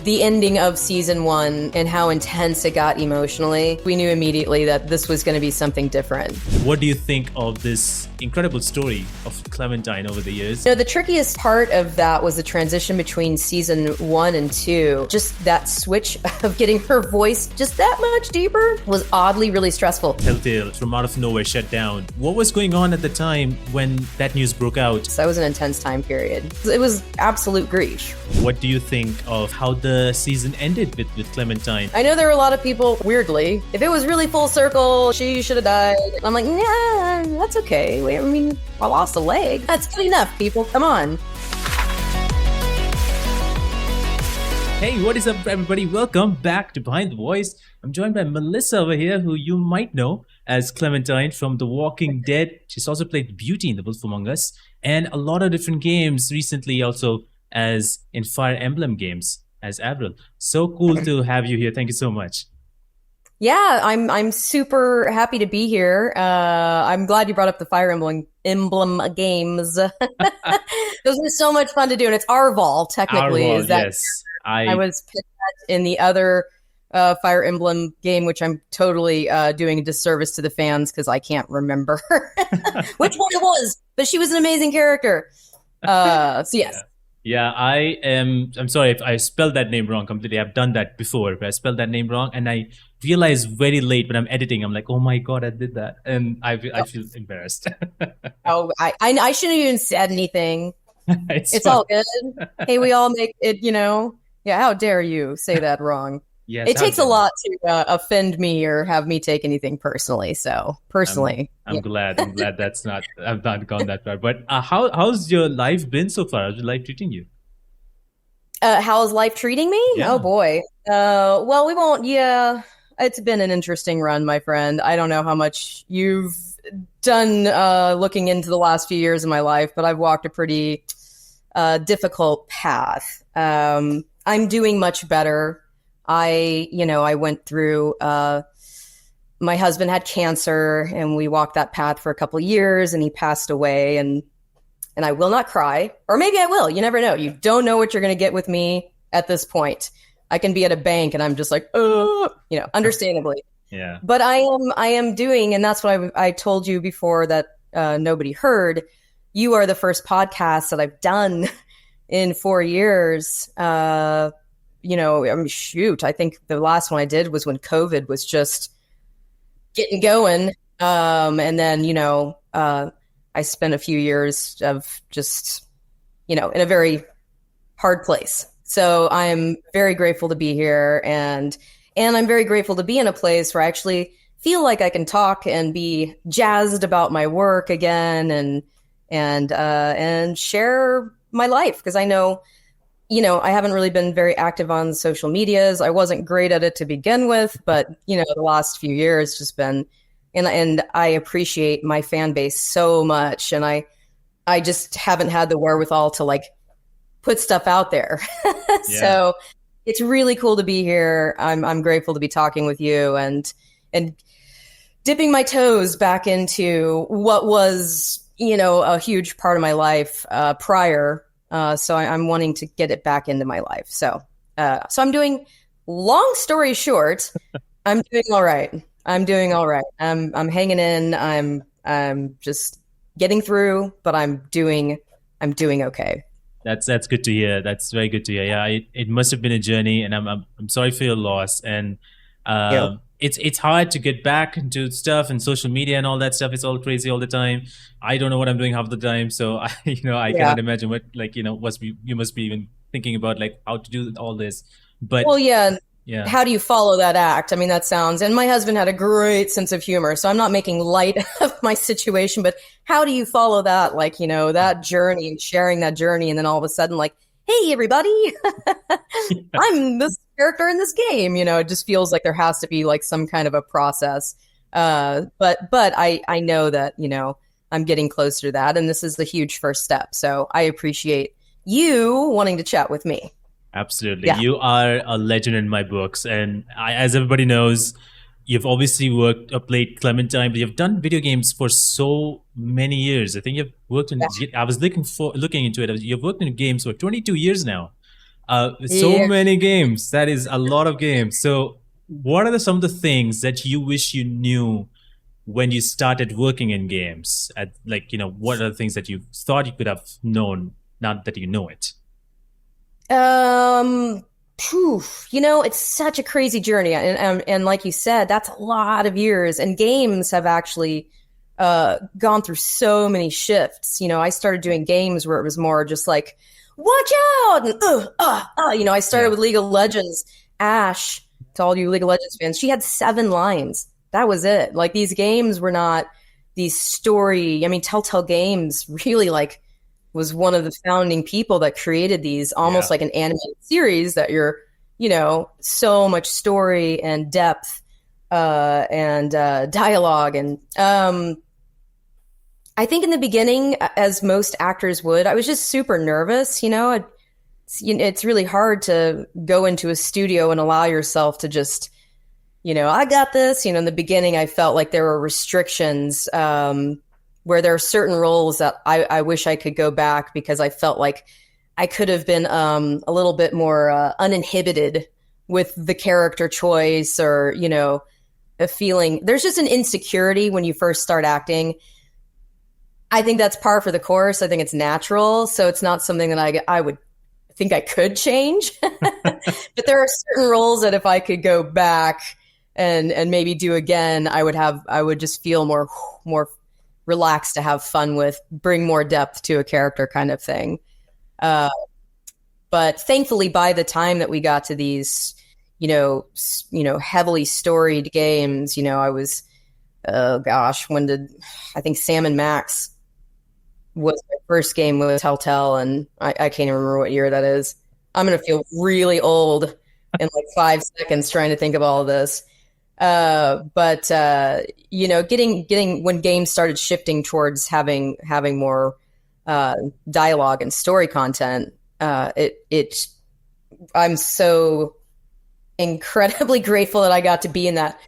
the ending of season 1 and how intense it got emotionally, we knew immediately that this was going to be something different. What do you think of this incredible story of Clementine over the years? The trickiest part of that was the transition between season 1 and 2. Just that switch of getting her voice just that much deeper was oddly really stressful. Telltale, from out of nowhere, shut down. What was going on at the time when that news broke out? So that was an intense time period. It was absolute grief. What do you think of how the season ended with Clementine? I know there were a lot of people, weirdly, if it was really full circle, she should have died. I'm like, nah, that's okay. I mean, I lost a leg. That's good enough, people. Come on. Hey, what is up, everybody? Welcome back to Behind the Voice. I'm joined by Melissa over here, who you might know as Clementine from The Walking Dead. She's also played Beauty in The Wolf Among Us and a lot of different games recently, also as in Fire Emblem games as Arval. So cool to have you here. Thank you so much. Yeah, I'm super happy to be here. I'm glad you brought up the Fire Emblem games. Those were so much fun to do, and it's Arval technically. Arval, is that yes. I was picked in the other Fire Emblem game, which I'm totally doing a disservice to the fans because I can't remember which one it was. But she was an amazing character. So yes. Yeah, I'm sorry if I spelled that name wrong completely. I've done that before, but I spelled that name wrong, and I realized very late when I'm editing. I'm like, oh my God, I did that. And I feel embarrassed. I shouldn't have even said anything. It's all good. Hey, we all make it, Yeah, how dare you say that wrong? Yes, it takes a lot to offend me or have me take anything personally. So personally, I'm glad I've not gone that far. But how's your life been so far? How's your life treating you? How's life treating me? Yeah. Oh boy. Well, we won't. Yeah, it's been an interesting run, my friend. I don't know how much you've done looking into the last few years of my life, but I've walked a pretty difficult path. I'm doing much better. I went through, my husband had cancer and we walked that path for a couple of years and he passed away and I will not cry, or maybe I will. You never know. You don't know what you're going to get with me at this point. I can be at a bank and I'm just like, understandably. Yeah. But I am doing, and that's what I told you before that nobody heard. You are the first podcast that I've done in 4 years. I think the last one I did was when COVID was just getting going. And then, I spent a few years of just, in a very hard place. So I'm very grateful to be here. And I'm very grateful to be in a place where I actually feel like I can talk and be jazzed about my work again and share my life. Because I know, I haven't really been very active on social medias. I wasn't great at it to begin with, but, the last few years just been, and I appreciate my fan base so much. And I just haven't had the wherewithal to put stuff out there. Yeah. So it's really cool to be here. I'm grateful to be talking with you and dipping my toes back into what was, a huge part of my life prior. So I'm wanting to get it back into my life. So I'm doing, long story short, I'm doing all right. I'm I'm hanging in. I'm just getting through, but I'm doing okay. That's good to hear. That's very good to hear. Yeah, it must have been a journey, and I'm sorry for your loss. And it's hard to get back into stuff and social media and all that stuff. It's all crazy all the time. I don't know what I'm doing half the time, so I cannot imagine what you must be even thinking about how to do all this. But yeah. How do you follow that act? I mean, and my husband had a great sense of humor, so I'm not making light of my situation, but how do you follow that? That journey and sharing that journey. And then all of a sudden, hey, everybody, I'm this character in this game. It just feels like there has to be some kind of a process. But I know that, I'm getting closer to that. And this is the huge first step. So I appreciate you wanting to chat with me. Absolutely. Yeah. You are a legend in my books. And as everybody knows, you've obviously played Clementine, but you've done video games for so many years. I think you've worked in, I was looking into it. You've worked in games for 22 years now. So Yeah. many games. That is a lot of games. So, what are some of the things that you wish you knew when you started working in games? What are the things that you thought you could have known now that you know it? Um, it's such a crazy journey, and like you said, that's a lot of years. And games have actually gone through so many shifts. I started doing games where it was more just like, watch out, and I started Yeah. with League of Legends. Ash, to all you League of Legends fans, she had 7 lines. That was it. Like these games were not these story. I mean, Telltale Games really like was one of the founding people that created these almost Yeah. like an animated series that you're, so much story and depth and dialogue. And I think in the beginning, as most actors would, I was just super nervous. It's really hard to go into a studio and allow yourself to just, I got this. In the beginning, I felt like there were restrictions where there are certain roles that I wish I could go back because I felt like I could have been a little bit more uninhibited with the character choice or, a feeling. There's just an insecurity when you first start acting. I think that's par for the course. I think it's natural. So it's not something that I would think I could change. But there are certain roles that if I could go back and maybe do again, I would just feel more relaxed to have fun with, bring more depth to a character kind of thing. But thankfully, by the time that we got to these, heavily storied games, I was, oh gosh, I think Sam and Max was my first game with Telltale, and I can't even remember what year that is. I'm going to feel really old in like 5 seconds trying to think of all of this. But getting when games started shifting towards having more dialogue and story content, I'm so incredibly grateful that I got to be in that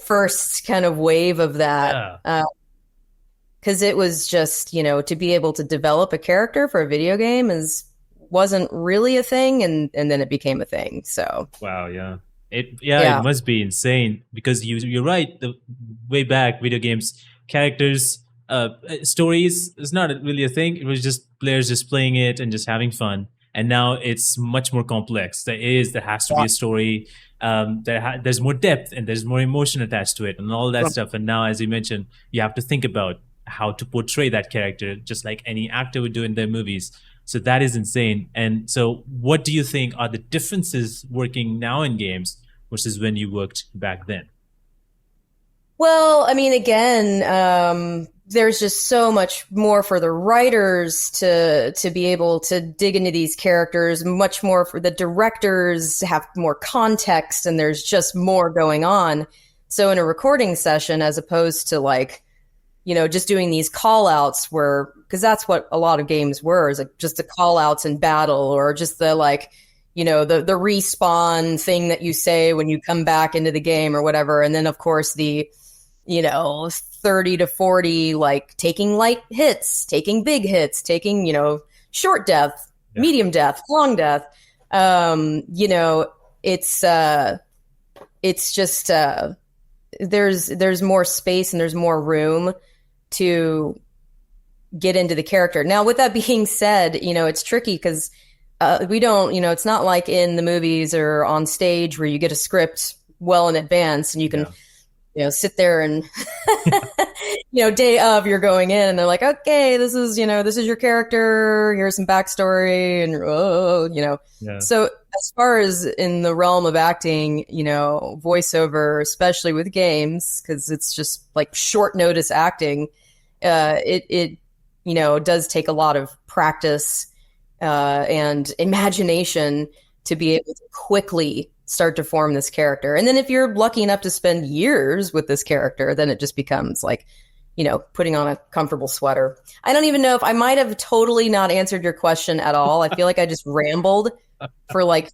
first kind of wave of that. Yeah. Because it was just, to be able to develop a character for a video game wasn't really a thing, and then it became a thing. So Wow. Yeah. It yeah, must be insane because you're right. The way back, video games characters, stories is not really a thing. It was just players just playing it and just having fun. And now it's much more complex. There has to be yeah, a story. There's more depth and there's more emotion attached to it and all that stuff. And now, as you mentioned, you have to think about how to portray that character, just like any actor would do in their movies. So that is insane. And so, what do you think are the differences working now in games versus when you worked back then? Well, I mean, again, there's just so much more for the writers to be able to dig into these characters, much more for the directors to have more context, and there's just more going on. So in a recording session, as opposed to like, just doing these call outs because that's what a lot of games were, is like just the call outs in battle, or just the like, the respawn thing that you say when you come back into the game or whatever. And then of course the, 30 to 40, like taking light hits, taking big hits, taking, short death, Yeah. medium death, long death. It's just, there's more space and there's more room to get into the character. Now, with that being said, it's tricky because we don't, it's not like in the movies or on stage where you get a script well in advance and you can, sit there and, day of you're going in and they're like, okay, this is your character. Here's some backstory and, Yeah. So as far as in the realm of acting, voiceover, especially with games, because it's just like short notice acting, it does take a lot of practice and imagination to be able to quickly start to form this character. And then if you're lucky enough to spend years with this character, then it just becomes like, putting on a comfortable sweater. I don't even know if I might have totally not answered your question at all. I feel like I just rambled for like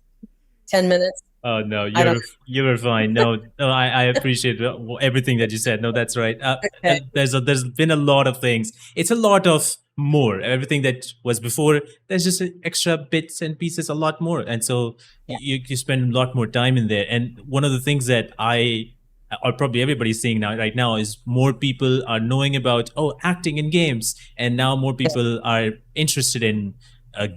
10 minutes. Oh no, I don't you were fine. No, no, I appreciate everything that you said. No, that's right. Okay. There's been a lot of things. It's a lot of more. Everything that was before, there's just extra bits and pieces, a lot more, and so Yeah. you spend a lot more time in there. And one of the things that or probably everybody's seeing now right now is more people are knowing about acting in games, and now more people are interested in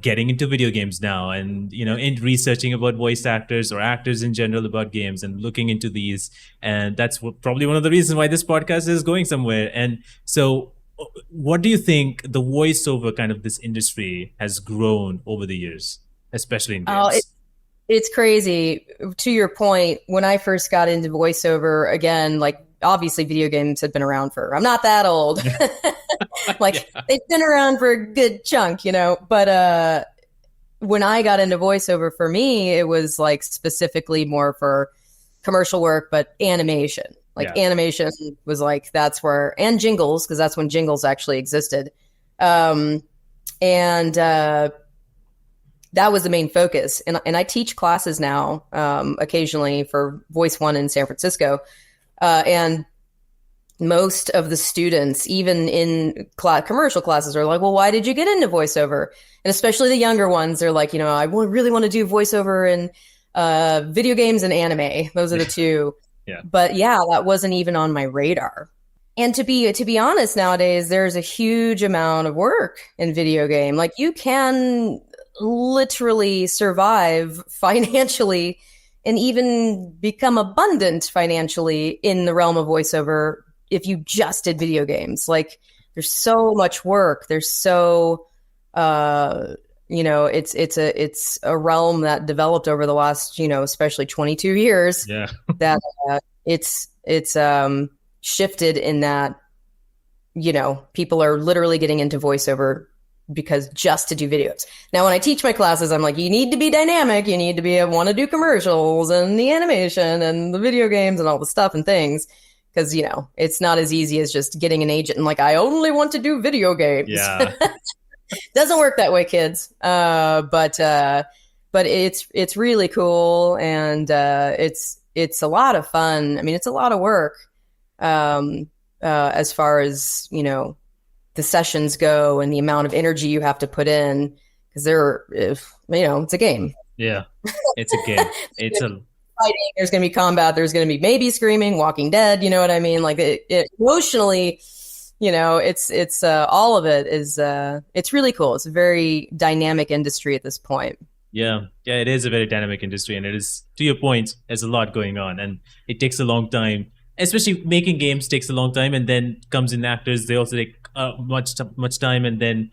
getting into video games now, and in researching about voice actors or actors in general about games and looking into these. And that's probably one of the reasons why this podcast is going somewhere. And so what do you think the voiceover kind of this industry has grown over the years, especially in Oh, games? it's crazy. To your point, when I first got into voiceover, again, like obviously video games had been around for, I'm not that old. Like Yeah. they've been around for a good chunk, but when I got into voiceover, for me, it was like specifically more for commercial work, but animation. Like Yeah. animation was like that's where, and jingles, because that's when jingles actually existed. And that was the main focus. And I teach classes now occasionally for Voice One in San Francisco. And most of the students, even in commercial classes, are like, well, why did you get into voiceover? And especially the younger ones, they're like, I really want to do voiceover in video games and anime. Those are the two. Yeah. But yeah, that wasn't even on my radar. And to be honest, nowadays, there's a huge amount of work in video game. Like you can literally survive financially and even become abundant financially in the realm of voiceover if you just did video games. Like there's so much work. There's so it's a realm that developed over the last, especially 22 years. Yeah. That it's shifted in that, people are literally getting into voiceover because just to do videos. Now, when I teach my classes, I'm like, you need to be dynamic. You need to want to do commercials and the animation and the video games and all the stuff and things. Because, it's not as easy as just getting an agent and like, I only want to do video games. Yeah. Doesn't work that way, kids. But it's really cool. And it's a lot of fun. I mean, it's a lot of work as far as, the sessions go and the amount of energy you have to put in, because it's a game. Yeah. It's a game. It's a fighting. There's going to be combat. There's going to be maybe screaming, Walking Dead. You know what I mean? Like it emotionally, it's all of it is, it's really cool. It's a very dynamic industry at this point. Yeah, it is a very dynamic industry, and it is, to your point, there's a lot going on, and it takes a long time. Especially making games takes a long time, and then comes in actors. They also take much time, and then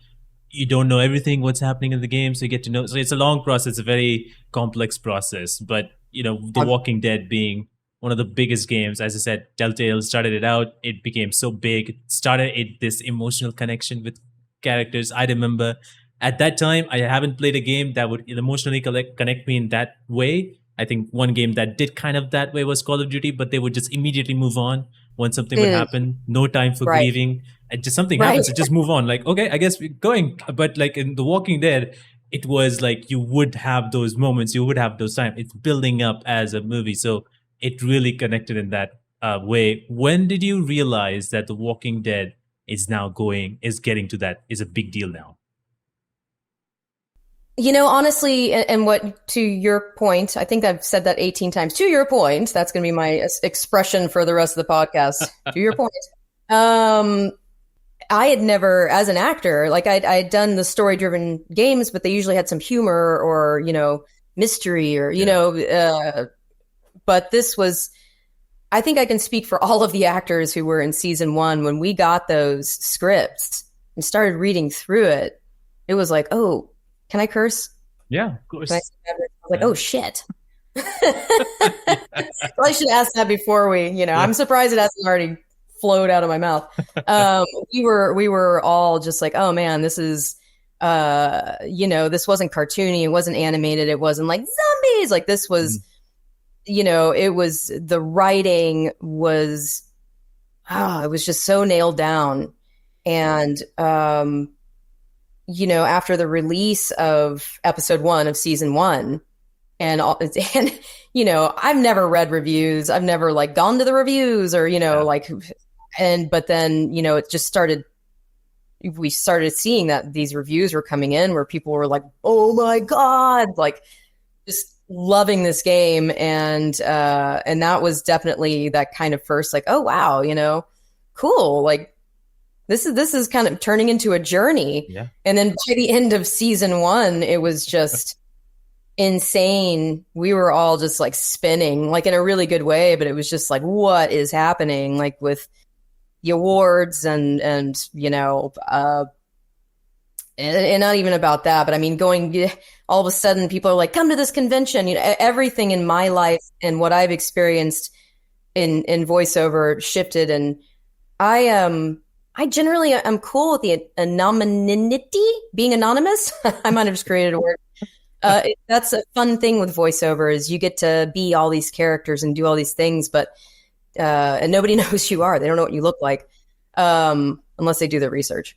you don't know everything what's happening in the game, so you get to know. So it's a long process, a very complex process. But The Walking Dead being one of the biggest games, as I said, Telltale started it out. It became so big, this emotional connection with characters. I remember at that time, I haven't played a game that would emotionally connect me in that way. I think one game that did kind of that way was Call of Duty, but they would just immediately move on when something would happen. No time for Right. grieving. And just something Right. happens, so just move on. Like, okay, I guess we're going. But like in The Walking Dead, it was like you would have those moments, you would have those times. It's building up as a movie. So it really connected in that way. When did you realize that The Walking Dead is getting to that, is a big deal now? Honestly, and what, to your point, I think I've said that 18 times. To your point, that's going to be my expression for the rest of the podcast. To your point. I had never, as an actor, like I had done the story-driven games, but they usually had some humor or, mystery or, but this was, I think I can speak for all of the actors who were in season 1. When we got those scripts and started reading through it, it was like, oh, can I curse? Yeah, of course. I was like, oh shit. Well, I should ask that before I'm surprised it hasn't already flowed out of my mouth. We were all just like, oh man, this is, this wasn't cartoony. It wasn't animated. It wasn't like zombies. Like this was, it was, the writing was, it was just so nailed down. And, after the release of episode 1 of season 1, and all, and I've never read reviews. I've never like gone to the reviews or Yeah. like, and but then it just started. We started seeing that these reviews were coming in where people were like, "Oh my God!" Like just loving this game, and that was definitely that kind of first like, "Oh wow, cool!" Like this is kind of turning into a journey. Yeah. And then by the end of season one, it was just insane. We were all just like spinning, like in a really good way, but it was just like, what is happening? Like with the awards and not even about that, but I mean, going all of a sudden, people are like, "Come to this convention." Everything in my life and what I've experienced in voiceover shifted, and I generally am cool with the anonymity, being anonymous. I might have just created a word. That's a fun thing with voiceover is you get to be all these characters and do all these things, but and nobody knows who you are. They don't know what you look like unless they do their research.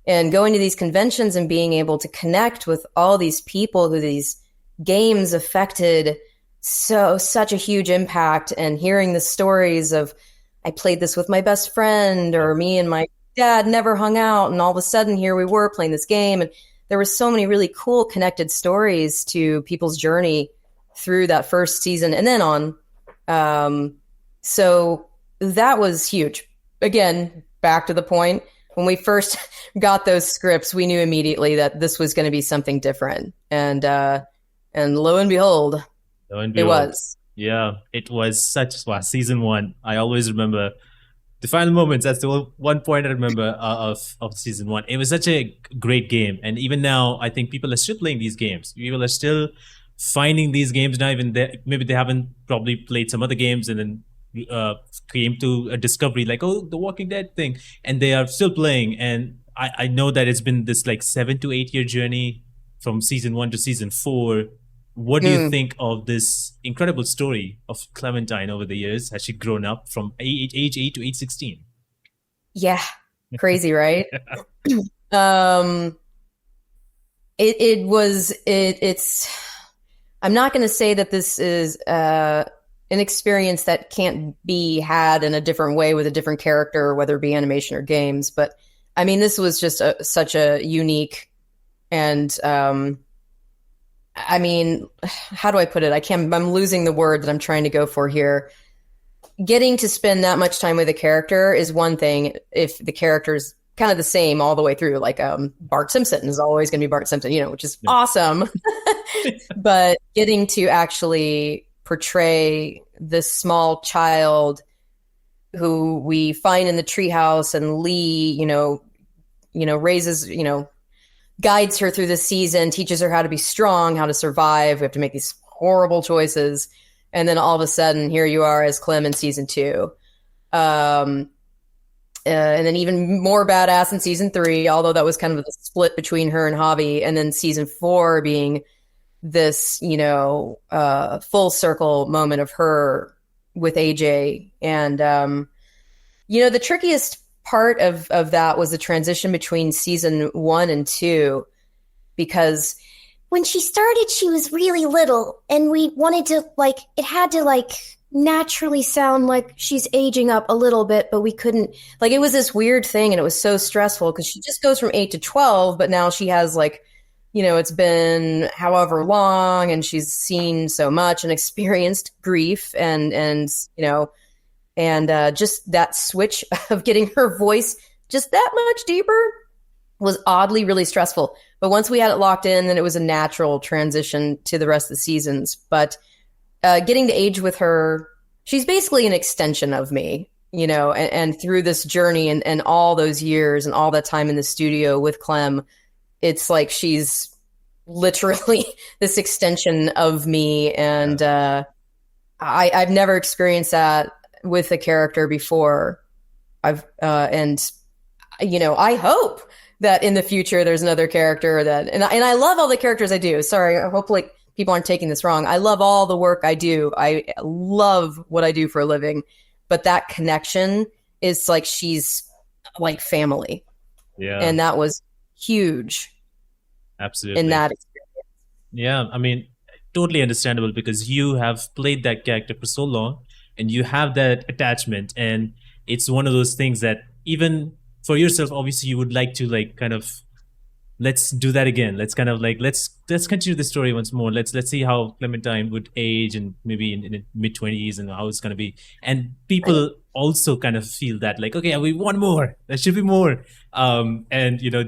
And going to these conventions and being able to connect with all these people who these games affected such a huge impact, and hearing the stories of I played this with my best friend, or me and my dad never hung out, and all of a sudden here we were playing this game, and there were so many really cool connected stories to people's journey through that first season and then on. So that was huge. Again, back to the point, when we first got those scripts, we knew immediately that this was going to be something different. And lo and behold, Lo and it behold. was. Yeah, it was such season one. I always remember the final moments. That's the one point I remember of season one. It was such a great game, and even now, I think people are still playing these games. People are still finding these games now. Even maybe they haven't probably played some other games, and then came to a discovery like, oh, the Walking Dead thing, and they are still playing. And I know that it's been this like 7 to 8 year journey from season one to season four. What do you Mm, think of this incredible story of Clementine over the years? Has she grown up from age 8 to age 16? yeah, crazy, right? Um, it's. I'm not going to say that this is an experience that can't be had in a different way with a different character, whether it be animation or games. But I mean, this was just such a unique and I mean, how do I put it? I'm losing the word that I'm trying to go for here. Getting to spend that much time with a character is one thing if the character's kind of the same all the way through. Like Bart Simpson is always going to be Bart Simpson, which is Yeah. awesome. But getting to actually portray this small child who we find in the treehouse, and Lee, raises, guides her through the season, teaches her how to be strong, how to survive. We have to make these horrible choices. And then all of a sudden, here you are as Clem in season two. And then even more badass in season three, although that was kind of the split between her and Javi. And then season four being this, full circle moment of her with AJ. And, the trickiest part of that was the transition between season one and two, because when she started, she was really little, and we wanted to it had to naturally sound like she's aging up a little bit, but we couldn't, it was this weird thing, and it was so stressful because she just goes from 8 to 12, but now she has it's been however long, and she's seen so much and experienced grief and just that switch of getting her voice just that much deeper was oddly really stressful. But once we had it locked in, then it was a natural transition to the rest of the seasons. But getting to age with her, she's basically an extension of me, and through this journey and all those years and all that time in the studio with Clem, it's like she's literally this extension of me. And I've never experienced that with a character before. I hope that in the future there's another character and I love all the characters I do. Sorry, I hope people aren't taking this wrong. I love all the work I do. I love what I do for a living, but that connection is she's like family. Yeah, And that was huge in absolutely. that experience. Yeah, I mean, totally understandable because you have played that character for so long and you have that attachment. And it's one of those things that even for yourself, obviously, you would like to like kind of let's do that again. Let's kind of like let's continue the story once more. Let's see how Clementine would age and maybe in mid 20s and how it's gonna be. And Right. people also kind of feel that like, okay, we want more. There should be more. And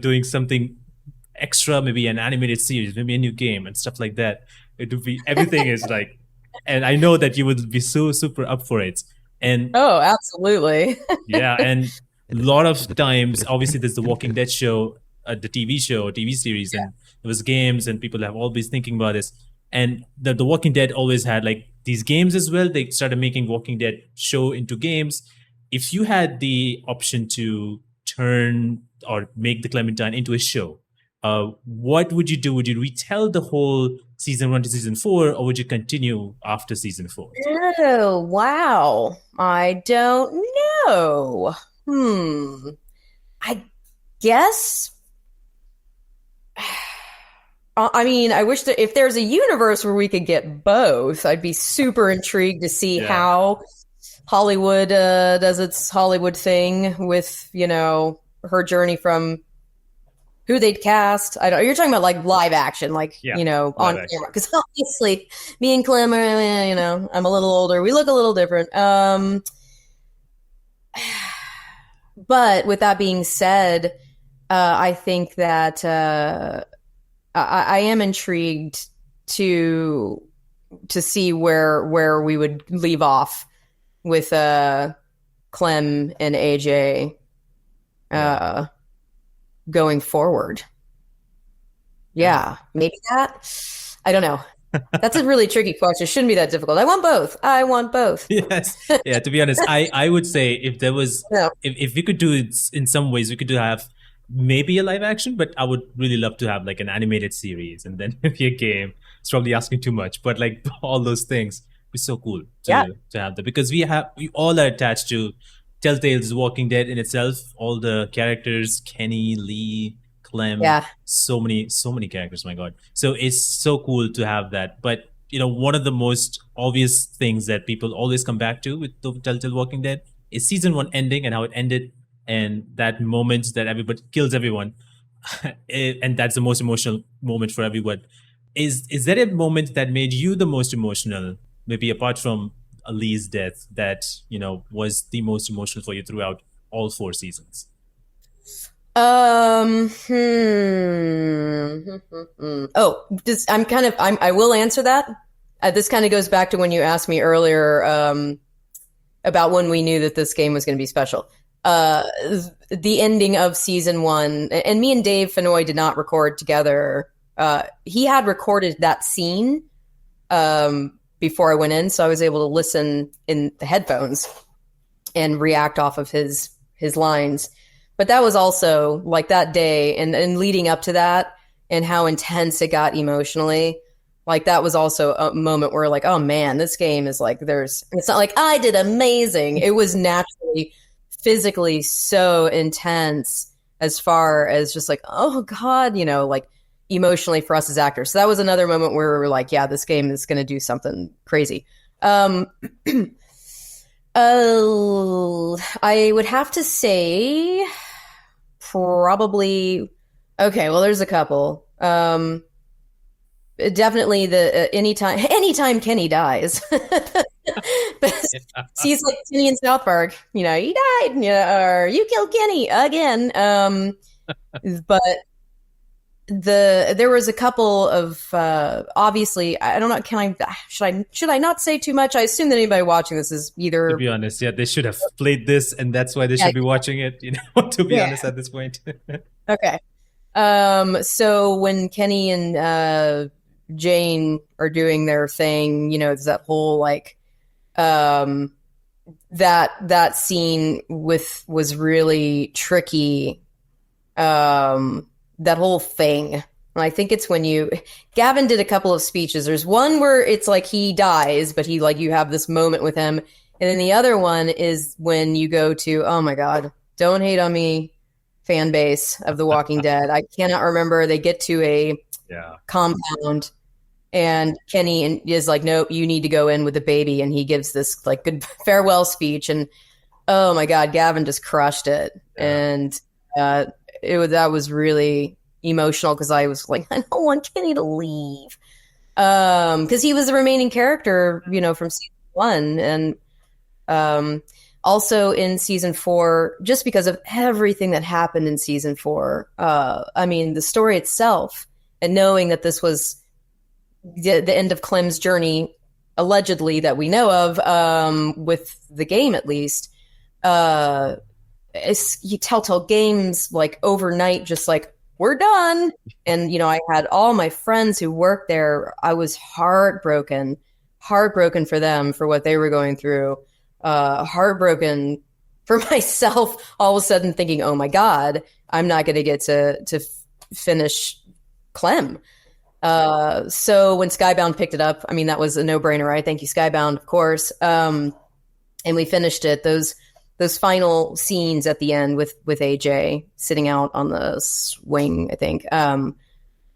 doing something extra, maybe an animated series, maybe a new game and stuff like that. It would be everything is like, and I know that you would be so super up for it. And Oh, absolutely. yeah, and a lot of times, obviously, there's the Walking Dead show, the TV show, TV series, and there was games, and people have always thinking about this. And the Walking Dead always had like these games as well. They started making Walking Dead show into games. If you had the option to turn or make the Clementine into a show, what would you do? Would you retell the whole season 1 to season 4, or would you continue after season 4? Oh, wow. I don't know. I guess. I mean, I wish that if there's a universe where we could get both, I'd be super intrigued to see Yeah, how Hollywood does its Hollywood thing with, her journey from who they'd cast. I don't. You're talking about like live action, like yeah, live on action. camera, because obviously me and Clem are, I'm a little older. We look a little different. But with that being said, I think that I am intrigued to see where we would leave off with Clem and AJ Yeah. uh, going forward. Yeah. Yeah, maybe that. I don't know. That's a really tricky question. It shouldn't be that difficult. I want both. I want both. Yes. Yeah. To be honest, I would say if there was, No. if we could do it in some ways, we could do have maybe a live action, but I would really love to have like an animated series and then maybe a game. It's probably asking too much, but like all those things would be so cool Yeah. to have that because we all are attached to Telltale's Walking Dead in itself. All the characters, Kenny, Lee, Clem, Yeah. so many characters. My God, so it's so cool to have that. But one of the most obvious things that people always come back to with the Telltale Walking Dead is season 1 ending and how it ended, and that moment that everybody kills everyone, and that's the most emotional moment for everyone. Is that a moment that made you the most emotional? Maybe apart from Lee's death, that was the most emotional for you throughout all 4 seasons. Oh, I will answer that. This kind of goes back to when you asked me earlier about when we knew that this game was going to be special. The ending of season 1, and me and Dave Fenoy did not record together. He had recorded that scene before I went in, so I was able to listen in the headphones and react off of his lines. But that was also like that day and leading up to that and how intense it got emotionally. Like that was also a moment where like, oh man, this game is like it's not like I did amazing. It was naturally physically so intense as far as just like, oh God, like emotionally for us as actors. So that was another moment where we were like, yeah, this game is going to do something crazy. Oh, I would have to say probably okay, well there's a couple. Definitely the anytime Kenny dies. But he's like Kenny in South Park, he died, or you killed Kenny again. But there was a couple of obviously I don't know, should I not say too much? I assume that anybody watching this is To either be honest, yeah, they should have played this, and that's why they yeah, should be watching it. To be yeah. honest, at this point. Okay. So when Kenny and Jane are doing their thing, there's that whole like that scene was really tricky. That whole thing. And I think it's when Gavin did a couple of speeches. There's one where it's like he dies, but you have this moment with him. And then the other one is when you go to, oh my God, don't hate on me, fan base of The Walking Dead. I cannot remember. They get to a Yeah. compound And Kenny is like, nope, you need to go in with the baby. And he gives this like good farewell speech. And oh my God, Gavin just crushed it. Yeah. And that was really emotional because I was like, I don't want Kenny to leave. Because he was the remaining character, from season one. And also in season 4, just because of everything that happened in season 4, I mean, the story itself, and knowing that this was the end of Clem's journey, allegedly, that we know of, with the game at least, you Telltale Games, like overnight, just like, we're done. And, I had all my friends who worked there. I was heartbroken for them, for what they were going through. Heartbroken for myself, all of a sudden thinking, oh my God, I'm not going to get to finish Clem. So when Skybound picked it up, I mean, that was a no-brainer, right? Thank you, Skybound, of course. And we finished it. Those final scenes at the end with AJ sitting out on the swing, I think.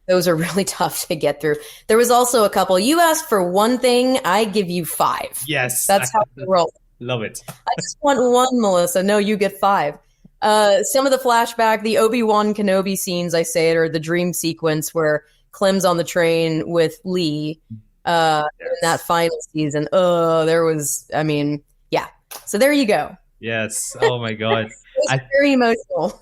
Those are really tough to get through. There was also a couple. You asked for one thing, I give you 5. Yes. That's how we roll. Love it. I just want one, Melissa. No, you get 5. Some of the flashback, the Obi-Wan Kenobi scenes, I say it, or the dream sequence where Clem's on the train with Lee in that final season. Oh, there was, I mean, yeah. So there you go. Yes. Oh my God. It's very emotional.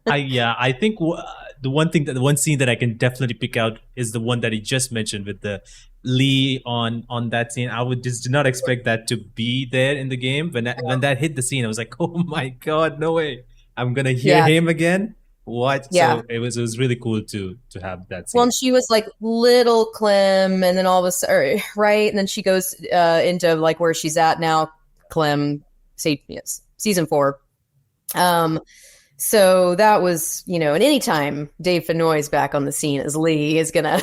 I think the one scene that I can definitely pick out is the one that he just mentioned with the Lee on that scene. I would just did not expect that to be there in the game. When that hit the scene, I was like, oh my God, no way. I'm gonna hear him again. What? Yeah. So it was really cool to have that scene. Well, and she was like little Clem, and then all of a sudden, right? And then she goes into like where she's at now, Clem, say yes, season 4. So that was, and anytime Dave Fennoy's back on the scene as Lee is gonna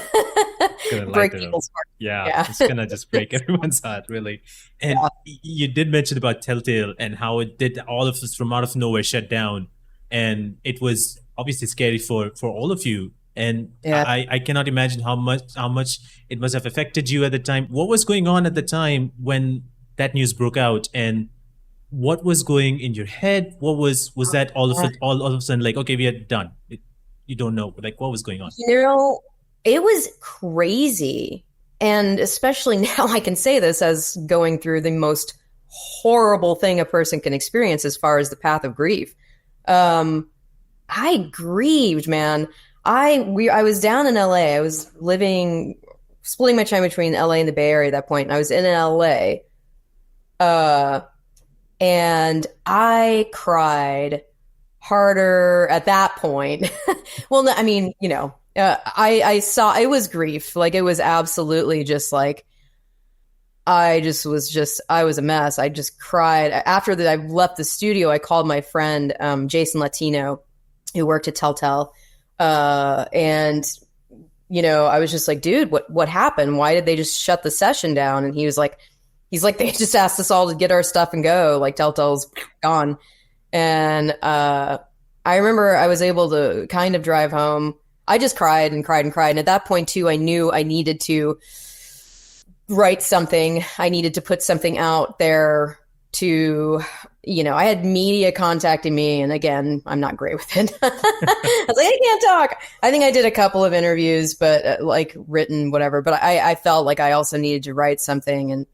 break people's hearts. Yeah, it's gonna just break everyone's heart, really. And you did mention about Telltale and how it did all of this from out of nowhere shut down, and it was obviously scary for all of you. And I cannot imagine how much it must have affected you at the time. What was going on at the time when that news broke out, and what was going in your head? What was that all of a sudden like, okay, we are done? You don't know, like what was going on? It was crazy. And especially now I can say this as going through the most horrible thing a person can experience as far as the path of grief. I grieved, man. I was down in LA. I was splitting my time between LA and the Bay Area at that point. And I was in LA. And I cried harder at that point. Well, I mean, I saw it was grief. Like it was absolutely just like, I was a mess. I just cried. After that, I left the studio. I called my friend, Jason Latino, who worked at Telltale. And, I was just like, dude, what happened? Why did they just shut the session down? And he's like, they just asked us all to get our stuff and go. Like Telltale's gone. And I remember I was able to kind of drive home. I just cried and cried and cried. And at that point too, I knew I needed to write something. I needed to put something out there to, I had media contacting me. And again, I'm not great with it. I was like, I can't talk. I think I did a couple of interviews, but like written, whatever. But I felt like I also needed to write something. And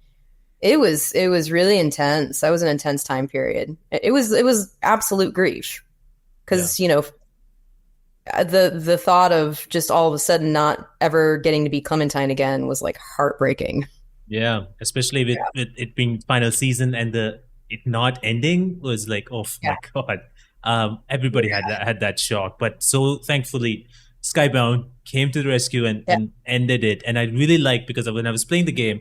it was really intense. That was an intense time period. It was absolute grief because, the thought of just all of a sudden not ever getting to be Clementine again was like heartbreaking. Yeah, especially with it being final season and it not ending was like, oh my God. Everybody had that shock, but so thankfully Skybound came to the rescue and ended it. And I really liked, because when I was playing the game,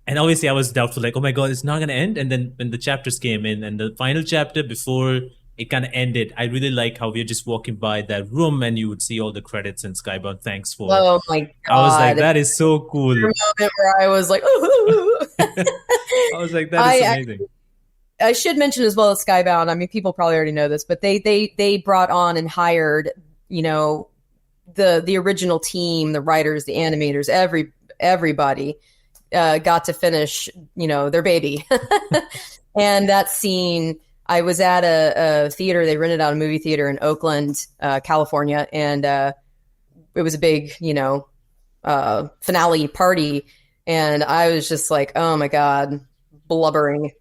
and obviously I was doubtful, like, oh my God, it's not going to end. And then when the chapters came in and the final chapter before it kind of ended, I really like how we were just walking by that room and you would see all the credits and Skybound, thanks for. Oh my God. I was like, that is so cool. A moment where I was like, ooh. I was like, that is amazing. I should mention as well as Skybound. I mean, people probably already know this, but they brought on and hired, the original team, the writers, the animators, everybody got to finish, their baby. And that scene, I was at a theater. They rented out a movie theater in Oakland, California, and it was a big, finale party. And I was just like, oh my God, blubbering,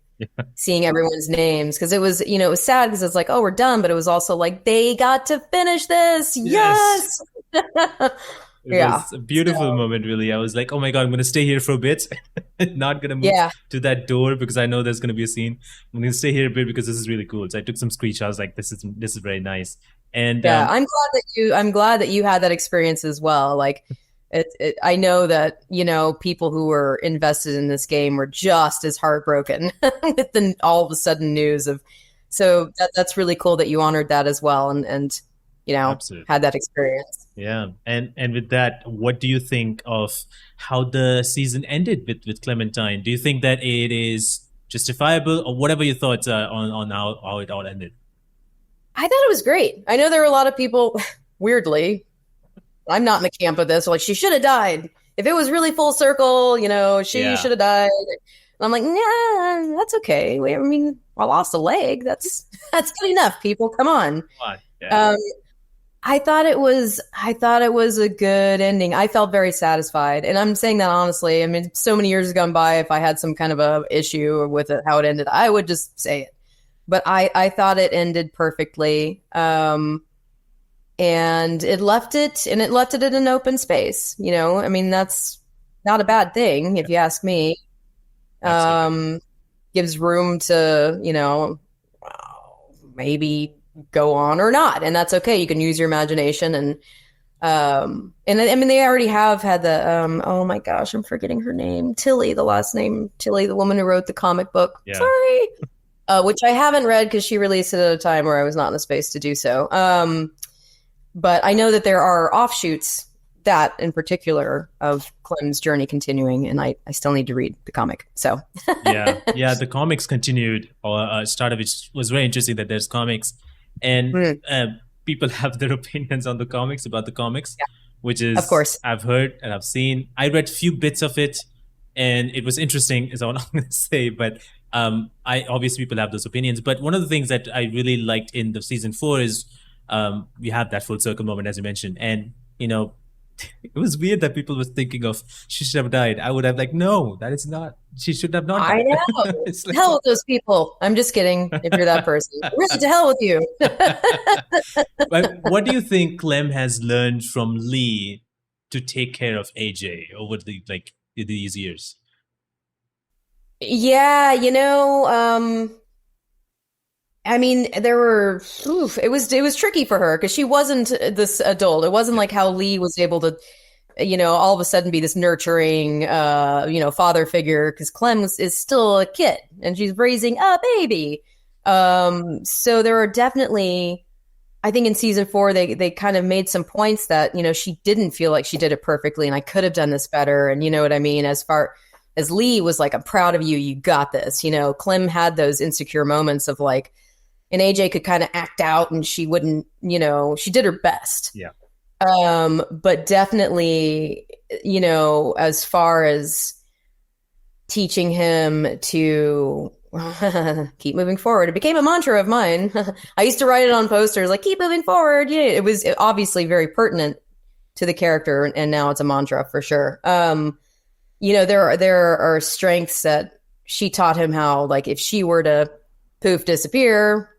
seeing everyone's names. Because it was sad because it's like, oh, we're done. But it was also like, they got to finish this. Yes. It was a beautiful moment, really. I was like, oh my God, I'm going to stay here for a bit. Not going to move to that door because I know there's going to be a scene. I'm going to stay here a bit because this is really cool. So I took some screenshots like, this is very nice. And I'm glad that you had that experience as well. Like I know that, people who were invested in this game were just as heartbroken with the all of a sudden news so that's really cool that you honored that as well. And Absolutely. Had that experience. Yeah. And with that, what do you think of how the season ended with Clementine? Do you think that it is justifiable, or whatever your thoughts are on how it all ended? I thought it was great. I know there were a lot of people, weirdly, I'm not in the camp of this, like, she should have died. If it was really full circle, she should have died. And I'm like, nah, that's okay. I mean, I lost a leg. That's good enough, people. Come on. Yeah. I thought it was a good ending. I felt very satisfied. And I'm saying that honestly. I mean, so many years have gone by. If I had some kind of a issue with it, how it ended, I would just say it. But I thought it ended perfectly. And it left it in an open space. I mean, that's not a bad thing if you ask me. Gives room to, maybe go on or not, and that's okay. You can use your imagination, and I mean, they already have had the oh my gosh, I'm forgetting her name, Tilly, the last name Tilly, the woman who wrote the comic book. Sorry, which I haven't read because she released it at a time where I was not in the space to do so. But I know that there are offshoots, that in particular, of Clem's journey continuing, and I still need to read the comic. So yeah, the comics continued. Start of it was very interesting that there's comics. And people have their opinions on the comics, about the comics, which is, of course, I've heard and I've seen. I read a few bits of it, and it was interesting, is all I'm going to say. But I obviously people have those opinions. But one of the things that I really liked in the season 4 is we have that full circle moment, as you mentioned, and it was weird that people were thinking of she should have died. I would have like, no, that is not. She should have not died. I know. Like, hell with those people. I'm just kidding. If you're that person, really, to hell with you. But what do you think Clem has learned from Lee to take care of AJ over these years? Yeah, I mean, it was tricky for her because she wasn't this adult. It wasn't like how Lee was able to, all of a sudden be this nurturing, father figure, because Clem is still a kid and she's raising a baby. So there are definitely, I think in season 4, they kind of made some points that, she didn't feel like she did it perfectly and I could have done this better. And you know what I mean? As far as Lee was like, I'm proud of you. You got this. Clem had those insecure moments of like, and AJ could kind of act out and she wouldn't, she did her best. Yeah. But definitely, as far as teaching him to keep moving forward, it became a mantra of mine. I used to write it on posters, like, keep moving forward. Yeah, it was obviously very pertinent to the character, and now it's a mantra for sure. There are strengths that she taught him how, like, if she were to poof disappear,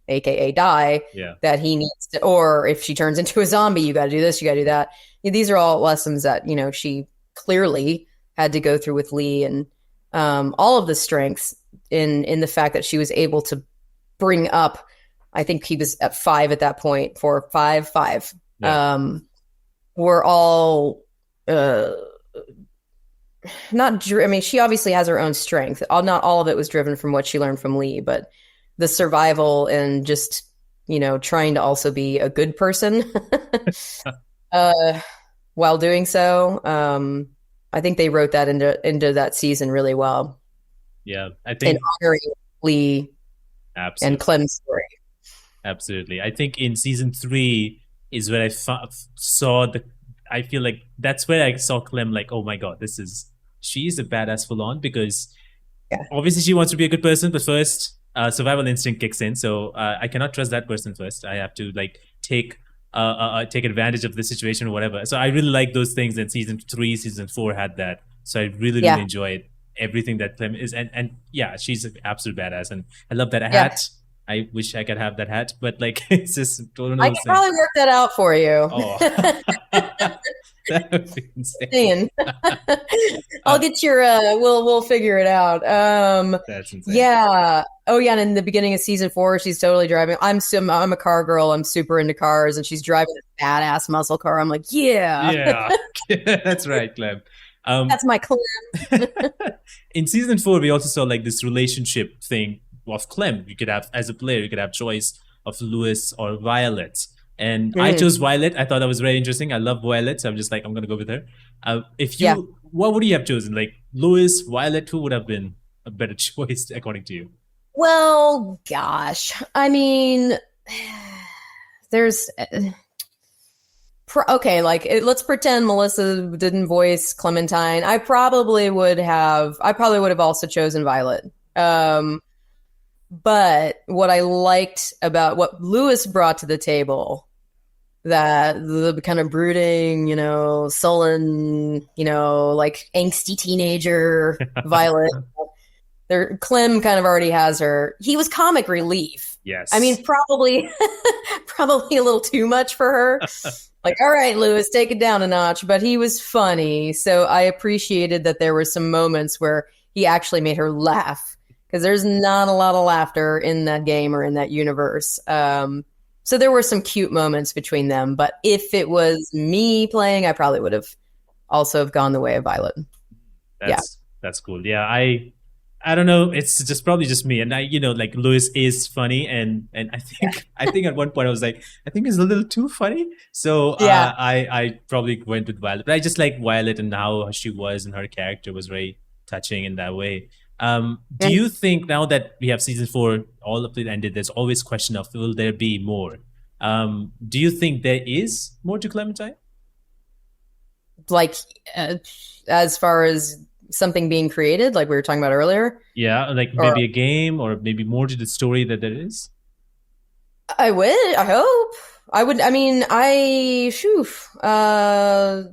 AKA die, that he needs to, or if she turns into a zombie, you got to do this, you got to do that. These are all lessons that, she clearly had to go through with Lee, and all of the strengths in the fact that she was able to bring up, I think he was at 5 at that point, 4, 5, 5, were all, she obviously has her own strength. Not all of it was driven from what she learned from Lee, but the survival and just, trying to also be a good person while doing so. I think they wrote that into that season really well. Yeah, I think, and honoring Lee and Clem's story. Absolutely. I think in season 3 is where I saw I feel like that's where I saw Clem like, oh my god, she's a badass full on because Yeah. obviously she wants to be a good person, but first survival instinct kicks in. So I cannot trust that person first. I have to like take advantage of the situation or whatever. So I really like those things. And season 3, season 4 had that. So I really Yeah. enjoyed everything that Clem is. And yeah, she's an absolute badass. And I love that Yeah. hat. I wish I could have that hat, but like it's just one of I those can things. probably work that out for you. Oh, that would be insane. Saying. I'll get your we'll figure it out. That's insane. Yeah. Oh yeah, and in the beginning of season 4, she's totally driving. I'm a car girl. I'm super into cars, and she's driving a badass muscle car. I'm like, yeah. Yeah, that's right, Clem. That's my Clem. In season 4, we also saw like this relationship thing of Clem. You could have, as a player, you could have choice of Lewis or Violet. And I chose Violet. I thought that was very interesting. I love Violet, so I'm just like, I'm gonna go with her. What would you have chosen? Like Lewis, Violet, who would have been a better choice according to you? Well, gosh, I mean, there's okay, like let's pretend Melissa didn't voice Clementine. I probably would have. I probably would have also chosen Violet. But what I liked about what Lewis brought to the table, that the kind of brooding, sullen, like angsty teenager Violet. Clem kind of already has her. He was comic relief. Yes. I mean, probably a little too much for her. Like, all right, Lewis, take it down a notch. But he was funny. So I appreciated that there were some moments where he actually made her laugh. Because there's not a lot of laughter in that game or in that universe. So there were some cute moments between them. But if it was me playing, I probably would have also have gone the way of Violet. That's cool. Yeah, I don't know. It's just probably just me, and like Lewis is funny, and I think at one point I was like, I think it's a little too funny. So I probably went with Violet, but I just like Violet and how she was, and her character was very touching in that way. Do you think now that we have season 4, all of it ended, there's always question of will there be more? Do you think there is more to Clementine? Like as far as something being created, like we were talking about earlier? Yeah, like maybe a game or maybe more to the story that there is? I would. I hope. I would. I mean,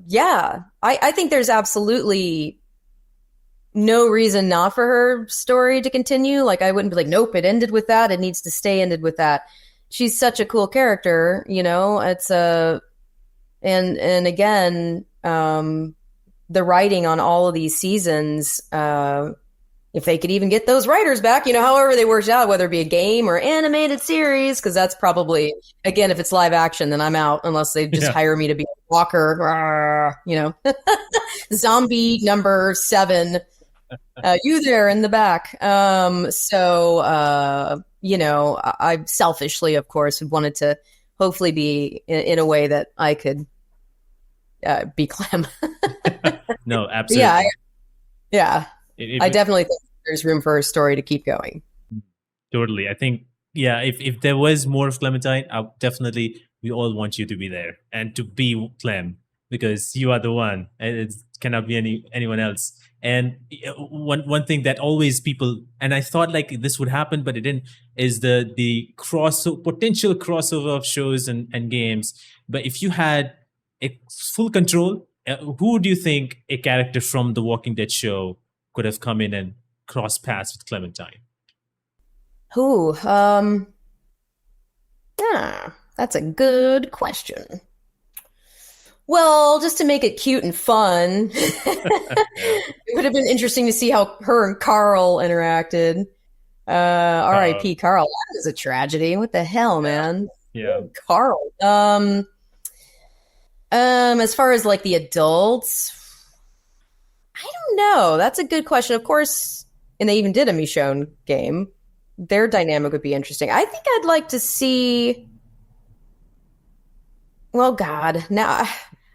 yeah. I think there's absolutely no reason not for her story to continue. Like, I wouldn't be like, nope, it ended with that. It needs to stay ended with that. She's such a cool character, it's and again, the writing on all of these seasons, if they could even get those writers back, however they worked out, whether it be a game or animated series, because that's probably, again, if it's live action, then I'm out unless they just hire me to be a walker, zombie number 7, you there in the back. I selfishly, of course, wanted to hopefully be in a way that I could be Clem. No, absolutely. I definitely think there's room for a story to keep going. Totally. I think, if there was more of Clementine, we all want you to be there and to be Clem, because you are the one, and it cannot be anyone else. And one thing that always people, and I thought like this would happen, but it didn't, is the potential crossover of shows and games. But if you had a full control, who do you think a character from the Walking Dead show could have come in and cross paths with Clementine? Who? That's a good question. Well, just to make it cute and fun, it would have been interesting to see how her and Carl interacted. R.I.P. Carl. That was a tragedy. What the hell, man? Yeah. Carl. As far as like the adults, I don't know. That's a good question. Of course, and they even did a Michonne game. Their dynamic would be interesting. I think I'd like to see. Well, God, now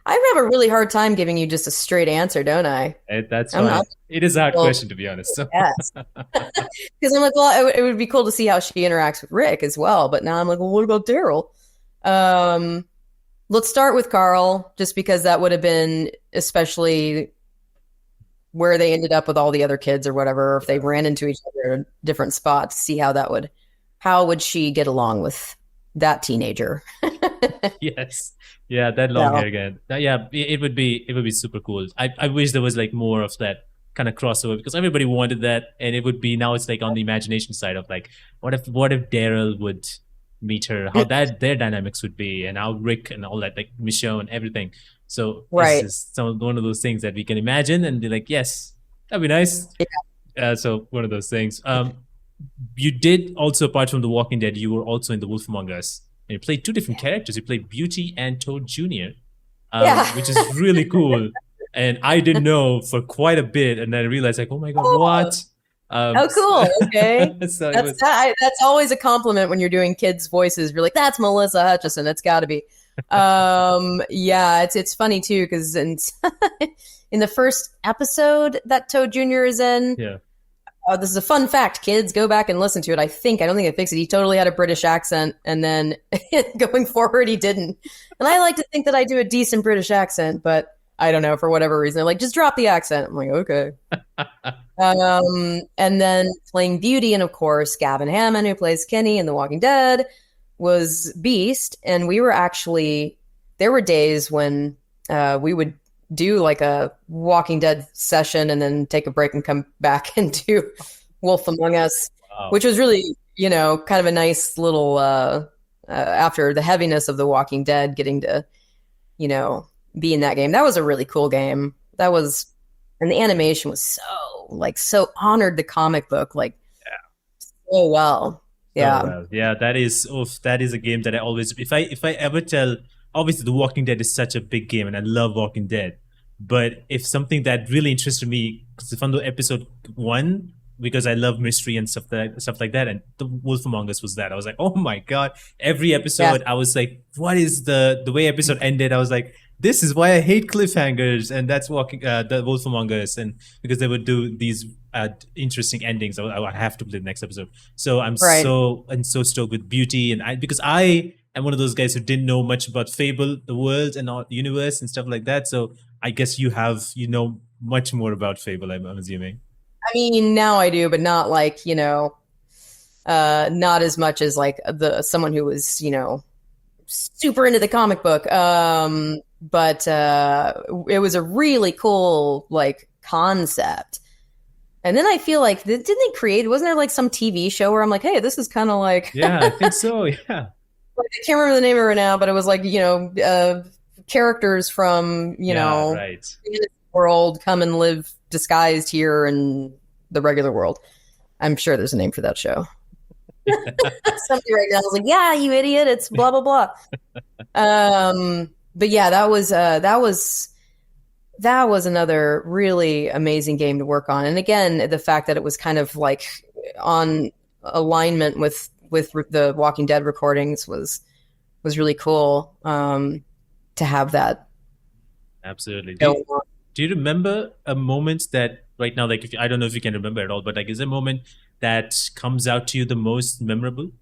I have a really hard time giving you just a straight answer, don't I? That's fine. It is a hard question, to be honest. So. Yes. Because I'm like, well, it would be cool to see how she interacts with Rick as well. But now I'm like, well, what about Daryl? let's start with Carl, just because that would have been especially where they ended up with all the other kids or whatever, or if they ran into each other in different spots, see how would she get along with that teenager? Yes. Yeah, that long So, hair again. Yeah, it would be super cool. I wish there was like more of that kind of crossover because everybody wanted that, and it would be now it's like on the imagination side of like what if Daryl would meet her, how that their dynamics would be, and how Rick and all that, like Michonne and everything. So it's right. just one of those things that we can imagine and be like, yes, that'd be nice. Yeah. So one of those things. You did also, apart from The Walking Dead, you were also in The Wolf Among Us. And you played two different characters. You played Beauty and Toad Jr., Yeah. which is really cool. And I didn't know for quite a bit, and then I realized like, oh my god, Oh, what? Um, oh, cool. Okay. so it was That's always a compliment when you're doing kids' voices. You're like, that's Melissa Hutchison. It's got to be. Yeah, it's funny too because in the first episode that Toad Jr. is in, yeah. this is a fun fact, kids. Go back and listen to it. I don't think I fixed it. He totally had a British accent, and then going forward, he didn't. And I like to think that I do a decent British accent, but I don't know for whatever reason. They're like, just drop the accent. I'm like, okay. And then playing Beauty, and of course, Gavin Hammond, who plays Kenny in The Walking Dead, was Beast. And there were days when we would do like a Walking Dead session and then take a break and come back and do Wolf Among Us, Wow. which was really, kind of a nice little, after the heaviness of The Walking Dead, getting to, be in that game. That was a really cool game. And the animation was so honored the comic book, like so well. Oh Yeah. well, yeah, that is a game that I always if I ever tell obviously The Walking Dead is such a big game and I love Walking Dead, but if something that really interested me because from the episode one because I love mystery and stuff like that, and The Wolf Among Us was that I was like, oh my god, every Yeah. episode I was like, what is the way episode ended? I was like, this is why I hate cliffhangers, and that's The Wolf Among Us, and because they would do these interesting endings. I have to play the next episode. So Right. I'm so stoked with Beauty, and because I am one of those guys who didn't know much about Fable, the world, and all the universe and stuff like that. So I guess you know much more about Fable. I'm assuming. I mean, now I do, but not like, not as much as like someone who was, super into the comic book. But it was a really cool like concept. And then I feel like didn't they create? Wasn't there like some TV show where I'm like, hey, this is kind of like Yeah, I think so. Yeah, I can't remember the name of it right now, but it was like characters from yeah, right. the world come and live disguised here in the regular world. I'm sure there's a name for that show. Somebody right now was like, "Yeah, you idiot! It's blah blah blah." But yeah, that was another really amazing game to work on. And again, the fact that it was kind of like on alignment with the Walking Dead recordings was really cool to have that Absolutely. going on. Do you remember a moment that right now, like I don't know if you can remember at all, but like is there a moment that comes out to you the most memorable?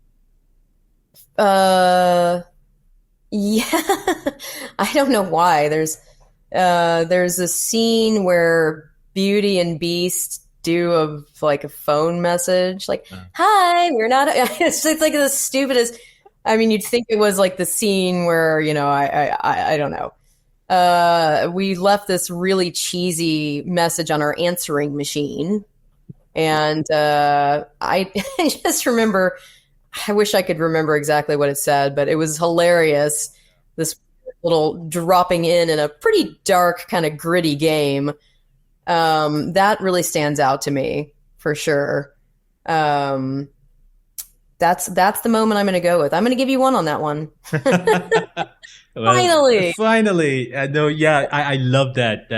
Uh, yeah, I don't know why. There's a scene where Beauty and Beast do like a phone message, like Uh, "Hi, we're not." It's like the stupidest. I mean, you'd think it was like the scene where I don't know. We left this really cheesy message on our answering machine, and I I just remember. I wish I could remember exactly what it said, but it was hilarious. This little dropping in a pretty dark, kind of gritty game. That really stands out to me for sure. Um, that's the moment I'm going to go with. I'm going to give you one on that one. well, Finally. finally, no, yeah, I love that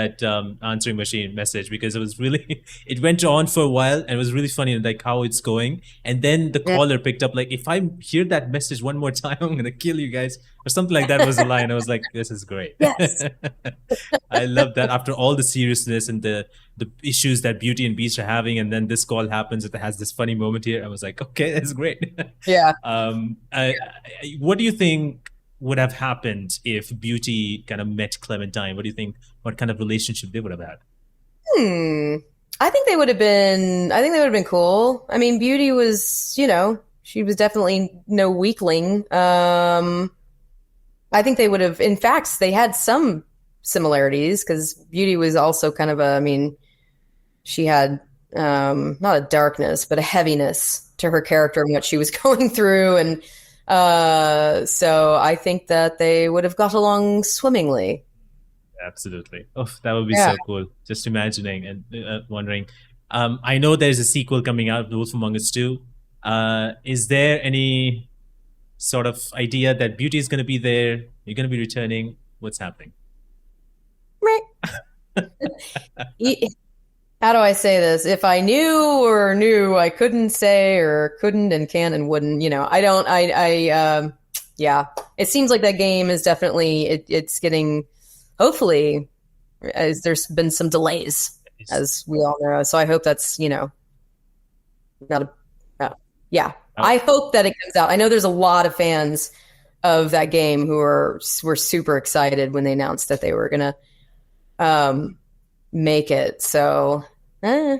answering machine message because it was really it went on for a while and it was really funny like how it's going, and then the Yeah. caller picked up like if I hear that message one more time, I'm gonna kill you guys or something like that was the line. I was like, this is great. Yes. I love that after all the seriousness and the issues that Beauty and Beast are having, and then this call happens. It has this funny moment here. I was like, okay, that's great. Yeah. What do you think would have happened if Beauty kind of met Clementine? What do you think? What kind of relationship they would have had? Hmm. I think they would have been. I think they would have been cool. I mean, Beauty was, she was definitely no weakling. I think they would have. In fact, they had some similarities because Beauty was also kind of a. I mean, she had not a darkness, but a heaviness to her character and what she was going through, and so I think that they would have got along swimmingly. Absolutely. Oh, that would be Yeah. so cool. Just imagining and wondering. I know there's a sequel coming out, The Wolf Among Us 2. Is there any sort of idea that Beauty is going to be there? You're going to be returning? What's happening? How do I say this? If I knew, I couldn't say or couldn't and can and wouldn't, I don't, yeah, it seems like that game is definitely, it's getting, hopefully, as there's been some delays, as we all know. So I hope that's, not a, yeah, Oh, I hope that it comes out. I know there's a lot of fans of that game who were super excited when they announced that they were gonna um, make it. So, eh.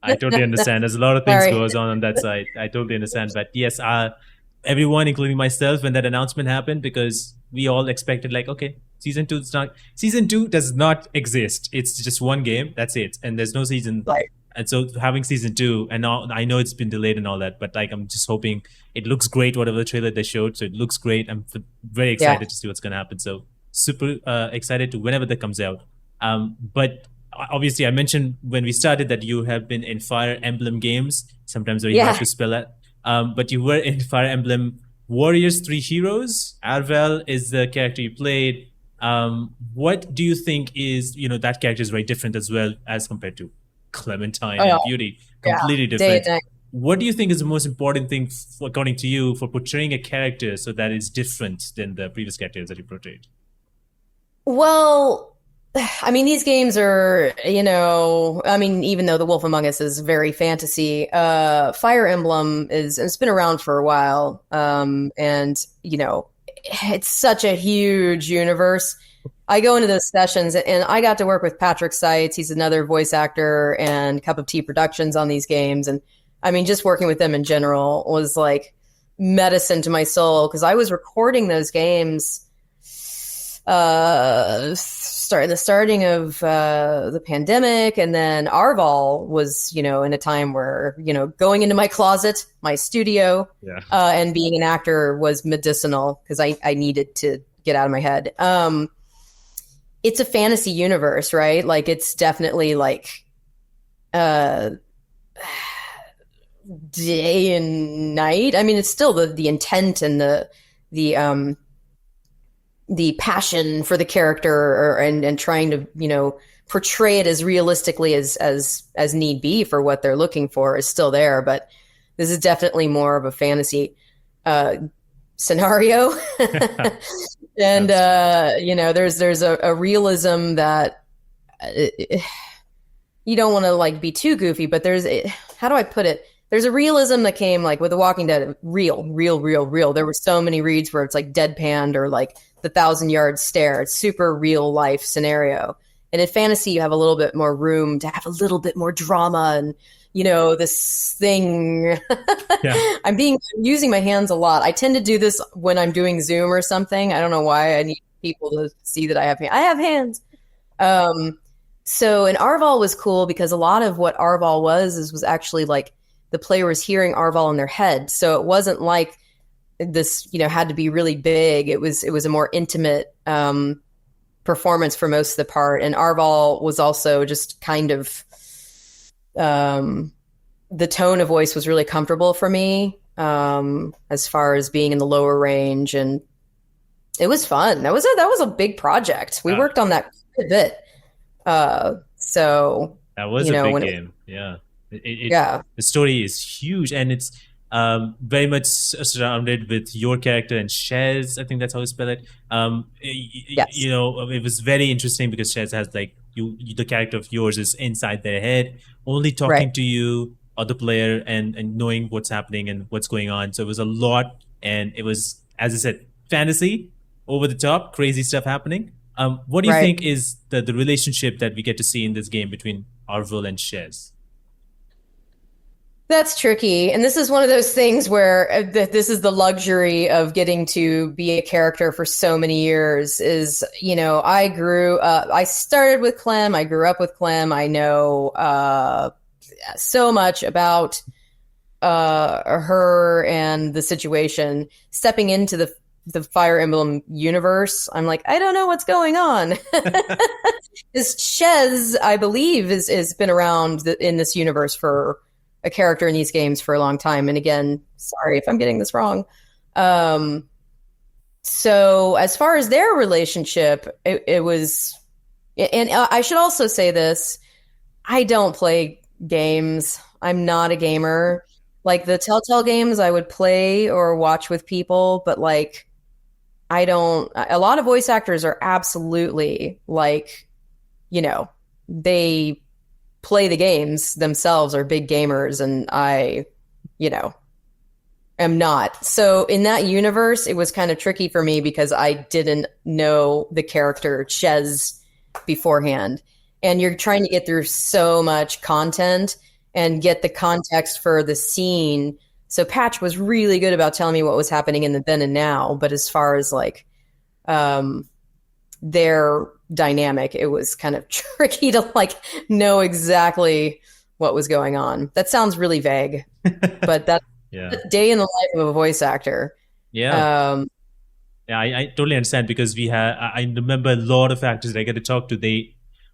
I totally understand. There's a lot of things Sorry. goes on that side. I totally understand. But yes, everyone, including myself, when that announcement happened, because we all expected like, okay, season two does not exist. It's just one game. That's it, and there's no season. Like, And so having season two, and now I know it's been delayed and all that, but like I'm just hoping it looks great. Whatever the trailer they showed, so it looks great. I'm very yeah, excited to see what's gonna happen. So super excited to whenever that comes out. But obviously, I mentioned when we started that you have been in Fire Emblem games. Sometimes very hard yeah. to spell it. But you were in Fire Emblem Warriors Three Heroes. Arval is the character you played. What do you think is that character is very different as well as compared to Clementine and Oh, Beauty? yeah. Completely Day and different. night. What do you think is the most important thing, according to you, for portraying a character so that it's different than the previous characters that you portrayed? Well, I mean, these games are, I mean, even though The Wolf Among Us is very fantasy, Fire Emblem it's been around for a while. And, it's such a huge universe. I go into those sessions and I got to work with Patrick Seitz. He's another voice actor and Cup of Tea Productions on these games. And I mean, just working with them in general was like medicine to my soul because I was recording those games the starting of the pandemic, and then Arval was, in a time where, going into my closet, my studio, Yeah. and being an actor was medicinal because I needed to get out of my head. It's a fantasy universe, right? Like it's definitely like uh day and night. I mean, it's still the intent and the passion for the character and trying to portray it as realistically as need be for what they're looking for is still there, but this is definitely more of a fantasy scenario. And there's a realism that you don't want to like be too goofy, but how do I put it, there's a realism that came like with The Walking Dead, real. There were so many reads where it's like deadpanned or like the 1,000-yard stare. It's super real life scenario. And in fantasy, you have a little bit more room to have a little bit more drama and, this thing. Yeah. I'm using my hands a lot. I tend to do this when I'm doing Zoom or something. I don't know why I need people to see that I have hands. I have hands. So, and Arval was cool because a lot of what Arval was actually like the player was hearing Arval in their head. So it wasn't like this, had to be really big. It was a more intimate performance for most of the part. And Arval was also just kind of the tone of voice was really comfortable for me as far as being in the lower range, and it was fun. That was a big project. We worked on that quite a bit. So That was a big game. Yeah. Yeah. The story is huge, and it's very much surrounded with your character and Shez. I think that's how you spell it. Yes. It was very interesting because Shez has like the character of yours is inside their head, only talking Right. to you or the player and knowing what's happening and what's going on. So it was a lot, and it was, as I said, fantasy, over the top, crazy stuff happening. What do you Right. think is the relationship that we get to see in this game between Arval and Shez? That's tricky. And this is one of those things where this is the luxury of getting to be a character for so many years is, I started with Clem. I grew up with Clem. I know so much about her and the situation. Stepping into the Fire Emblem universe, I'm like, I don't know what's going on. This Shez, I believe, is been around in this universe for a character in these games for a long time. And again, sorry if I'm getting this wrong. So as far as their relationship, it was, and I should also say this: I don't play games. I'm not a gamer. Like the Telltale games, I would play or watch with people, but like I don't. A lot of voice actors are absolutely like, they play the games themselves, are big gamers, and I, am not. So in that universe, it was kind of tricky for me because I didn't know the character Chez beforehand. And you're trying to get through so much content and get the context for the scene. So Patch was really good about telling me what was happening in the then and now. But as far as like their dynamic, it was kind of tricky to like know exactly what was going on. That sounds really vague, but that's Yeah. the day in the life of a voice actor. Yeah. Yeah, I totally understand because I remember a lot of actors that I get to talk to.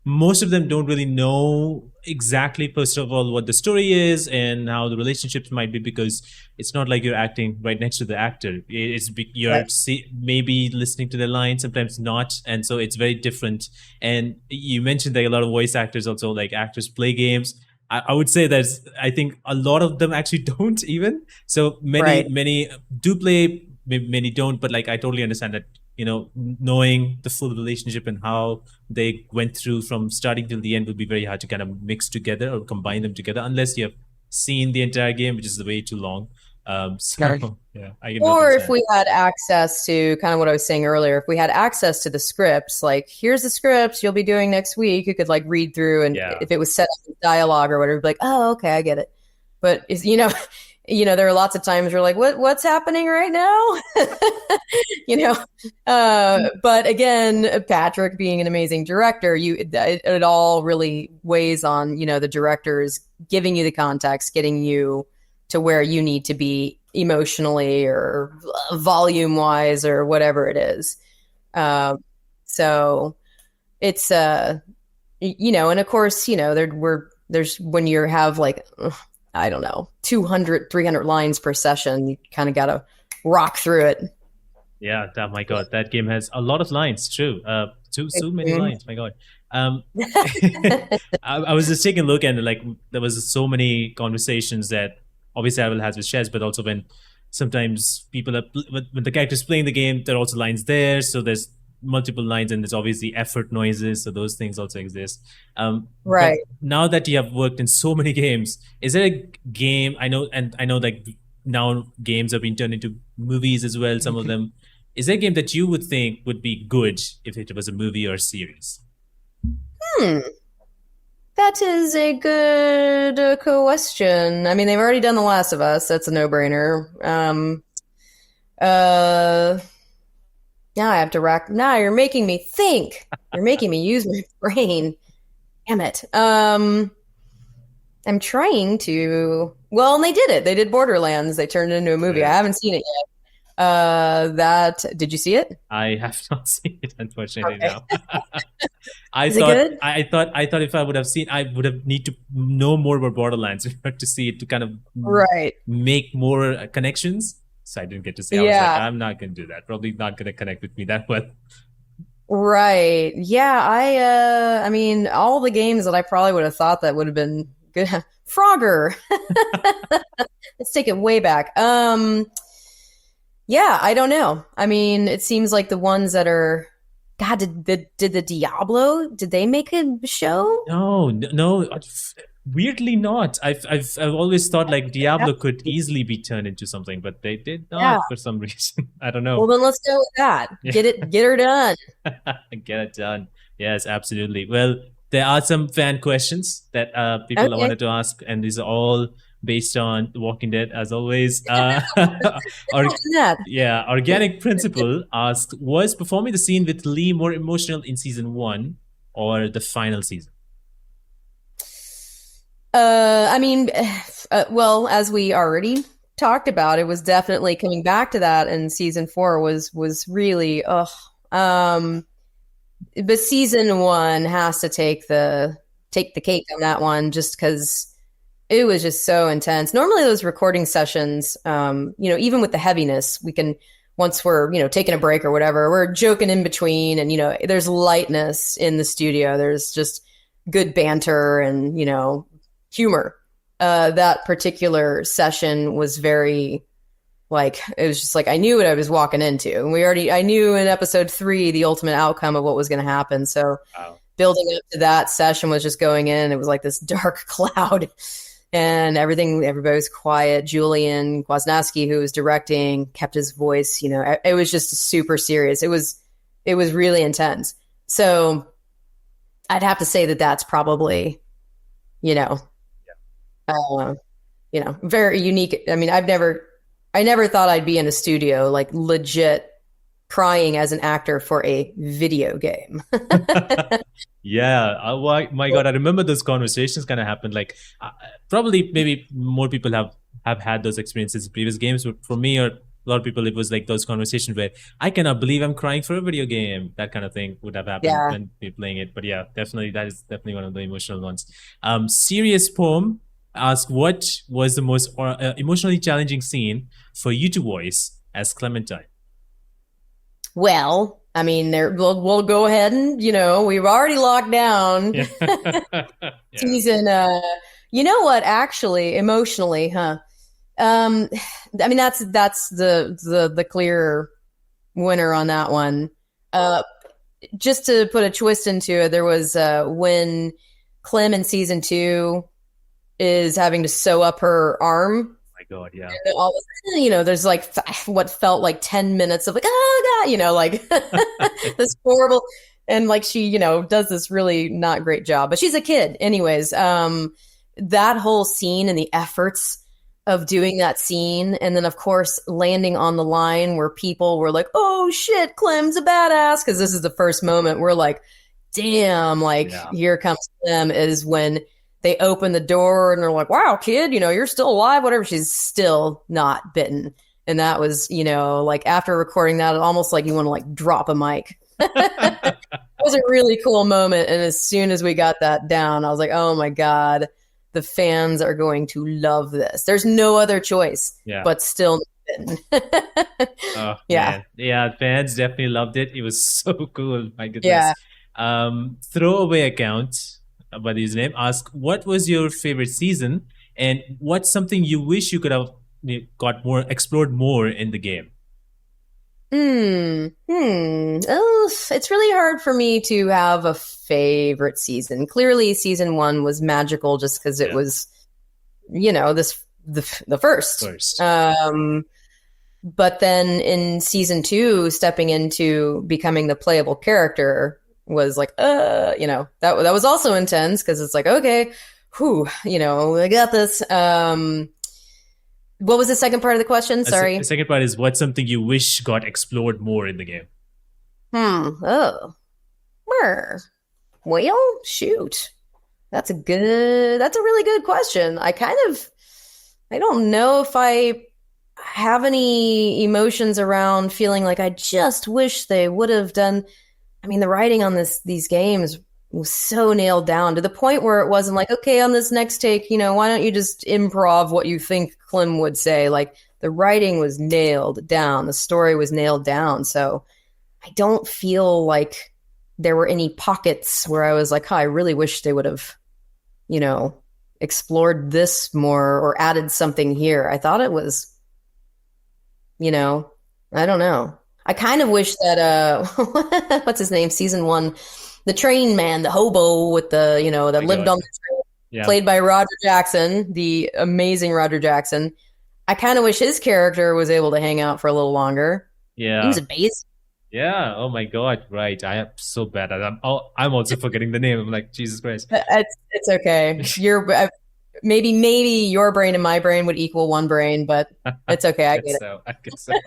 Most of them don't really know exactly, first of all, what the story is and how the relationships might be because it's not like you're acting right next to the actor. You're Right. maybe listening to their lines, sometimes not. And so it's very different. And you mentioned that a lot of voice actors also, like actors play games. I would say that I think a lot of them actually don't even. So Right. many do play, many don't. But like I totally understand that knowing the full relationship and how they went through from starting till the end would be very hard to kind of mix together or combine them together unless you have seen the entire game, which is way too long. Right. So yeah, I can totally Or if understand. we had access to kind of what I was saying earlier, if we had access to the scripts, like here's the scripts you'll be doing next week, you could like read through, and Yeah. if it was set up with dialogue or whatever, be like, oh, okay, I get it. But there are lots of times you're like, what's happening right now? you know, but again, Patrick being an amazing director, it all really weighs on the directors giving you the context, getting you to where you need to be emotionally or volume wise or whatever it is. So it's and of course there's when you have like I don't know 200 300 lines per session, you kind of got to rock through it. Yeah, my God, that game has a lot of lines. True, too many lines. My God, I was just taking a look and like there was so many conversations that obviously Arval has with Shez, but also when sometimes people are when the characters playing the game, there are also lines there. So there's multiple lines, and there's obviously effort noises. So those things also exist. But Right. now that you have worked in so many games, is there a game I know like now games are being turned into movies as well. Some of them. Is there a game that you would think would be good if it was a movie or a series? Hmm. That is a good question. I mean, they've already done The Last of Us. That's a no-brainer. Uh, Now I have to rack. Now you're making me think. You're making me use my brain. Damn it. I'm trying to. Well, and they did it. They did Borderlands. They turned it into a movie. I True. haven't seen it yet. That did you see it? I have not seen it, unfortunately. Okay. Now, I Is it thought, good? I thought if I would have seen, I would have need to know more about Borderlands in order to see it to kind of Right. make more connections. So I didn't get to see. I was like, Yeah. I'm not going to do that. Probably not going to connect with me that well. Right. Yeah. I mean, all the games that I probably would have thought that would have been good. Frogger. Let's take it way back. Yeah, I don't know. I mean, it seems like the ones that are. God, did the Diablo? Did they make a show? No, no. Weirdly not. I've always thought like That Diablo would could be- easily be turned into something, but they did Yeah. not for some reason. I don't Well, know. then let's go with that. Yeah. Get her done. Get it done. Yes, absolutely. Well, there are some fan questions that people Okay. wanted to ask, and these are all based on The Walking Dead, as always. Or That. yeah, Organic Principle asks, was performing the scene with Lee more emotional in season one or the final season? I mean, well, as we already talked about, it was definitely coming back to that, and season four was really, um, but season one has to take the cake on that one, just because it was just so intense. Normally, those recording sessions, even with the heaviness, we can once we're taking a break or whatever, we're joking in between, and there's lightness in the studio. There's just good banter and humor. That particular session was very like it was just like I knew what I was walking into, and I knew in episode 3 the ultimate outcome of what was going to happen. So Wow. building up to that session was just going in. It was like this dark cloud, and everybody was quiet. Julian Kwasniewski, who was directing, kept his voice. It was just super serious. It was really intense. So I'd have to say that that's probably you know uh, very unique. I mean, I never thought I'd be in a studio like legit crying as an actor for a video game. Yeah. My God, I remember those conversations kind of happened. Like, probably maybe more people have had those experiences in previous games, but for me or a lot of people, it was like those conversations where I cannot believe I'm crying for a video game. That kind of thing would have happened Yeah. when we were playing it. But yeah, definitely that is definitely one of the emotional ones. Serious Poem ask, what was the most emotionally challenging scene for you to voice as Clementine? Well, I mean, we'll go ahead and we've already locked down Yeah. Yeah. season. You know what? Actually, emotionally, huh? I mean, that's the clear winner on that one. Uh, just to put a twist into it, there was when Clem in season 2 is having to sew up her arm. My God, yeah. And all of a sudden, there's like what felt like 10 minutes of like, oh God, like this horrible, and like she, does this really not great job, but she's a kid. Anyways, that whole scene and the efforts of doing that scene, and then of course landing on the line where people were like, oh shit, Clem's a badass, because this is the first moment we're like, damn, like Yeah. here comes Clem, is when they open the door and they're like, wow, kid, you're still alive, whatever. She's still not bitten. And that was, like after recording that, almost like you want to like drop a mic. It was a really cool moment. And as soon as we got that down, I was like, oh my God, the fans are going to love this. There's no other choice, Yeah. but still bitten. Oh, Yeah. man. Yeah, fans definitely loved it. It was so cool. My goodness. Yeah. Throwaway account by the username ask, what was your favorite season and what's something you wish you could have explored more in the game? Oh, it's really hard for me to have a favorite season. Clearly, season 1 was magical just because it Yeah. was, the first. First. But then in season 2, stepping into becoming the playable character was like, that was also intense because it's like, okay, whew, I got this. What was the second part of the question? Sorry. The second part is, what's something you wish got explored more in the game? Oh. Well, shoot. That's a really good question. I don't know if I have any emotions around feeling like I just wish they would have done. I mean, the writing on these games was so nailed down to the point where it wasn't like, okay, on this next take, why don't you just improv what you think Clem would say? Like, the writing was nailed down. The story was nailed down. So I don't feel like there were any pockets where I was like, I really wish they would have, explored this more or added something here. I thought it was, I don't know. I kind of wish that, what's his name? Season 1, the train man, the hobo with the, that My lived God. on the train. Yeah. played by Roger Jackson, the amazing Roger Jackson. I kind of wish his character was able to hang out for a little longer. He was Yeah. amazing. Yeah. Oh my God. Right. I am so bad at that. I'm also forgetting the name. I'm like, Jesus Christ. It's okay. Maybe your brain and my brain would equal one brain, but it's okay. I get Guess it. so. I guess so. And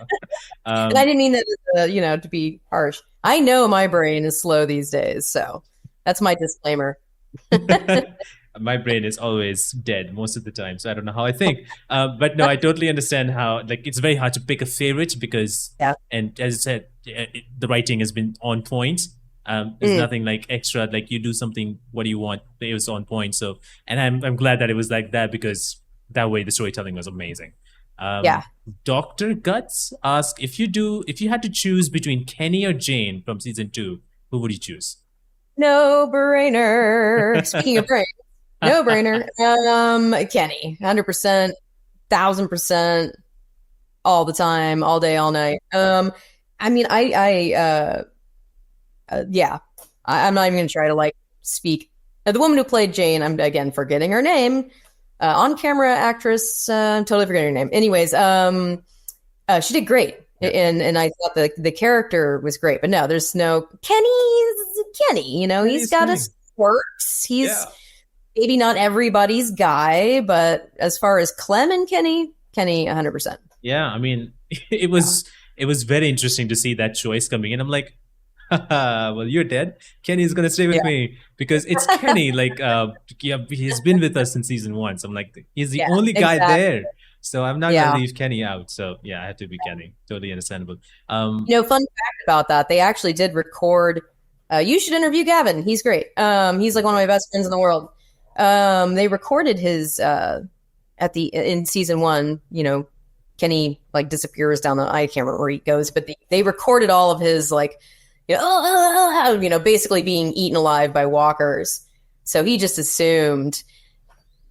I Um, didn't mean that, to be harsh. I know my brain is slow these days, so that's my disclaimer. my brain is always dead most of the time, so I don't know how I think. But no, I totally understand how like it's very hard to pick a favorite because, Yeah. and as I said, the writing has been on point. There's Mm, nothing like extra. Like you do something, what do you want? It was on point. So, and I'm glad that it was like that because that way the storytelling was amazing. yeah. Um, Doctor Guts asked if you had to choose between Kenny or Jane from season two, who would you choose? No brainer. Speaking of brain, no brainer. Kenny, 100%, 1,000%, all the time, all day, all night. I mean, yeah, I'm not even gonna try to like speak. The woman who played Jane, I'm again forgetting her name. On-camera actress, I'm totally forgetting her name. Anyways, she did great, Yeah, and I thought the character was great. But no, there's no Kenny. He's Kenny's got his Kenny. quirks. He's Yeah. maybe not everybody's guy, but as far as Clem and Kenny, 100%. Yeah, I mean, it was very interesting to see that choice coming in. I'm like, haha, well, you're dead. Kenny's gonna stay with Yeah, me because it's Kenny. Like, yeah, he's been with us since season one. So I'm like, he's the yeah, only guy exactly. there. So I'm not gonna Yeah. leave Kenny out. So yeah, I have to be Kenny. Totally understandable. Fun fact about that, they actually did record. You should interview Gavin. He's great. He's like one of my best friends in the world. They recorded his in season one. Kenny like disappears down the. I can't remember where he goes, but they recorded all of his like, basically being eaten alive by walkers. So he just assumed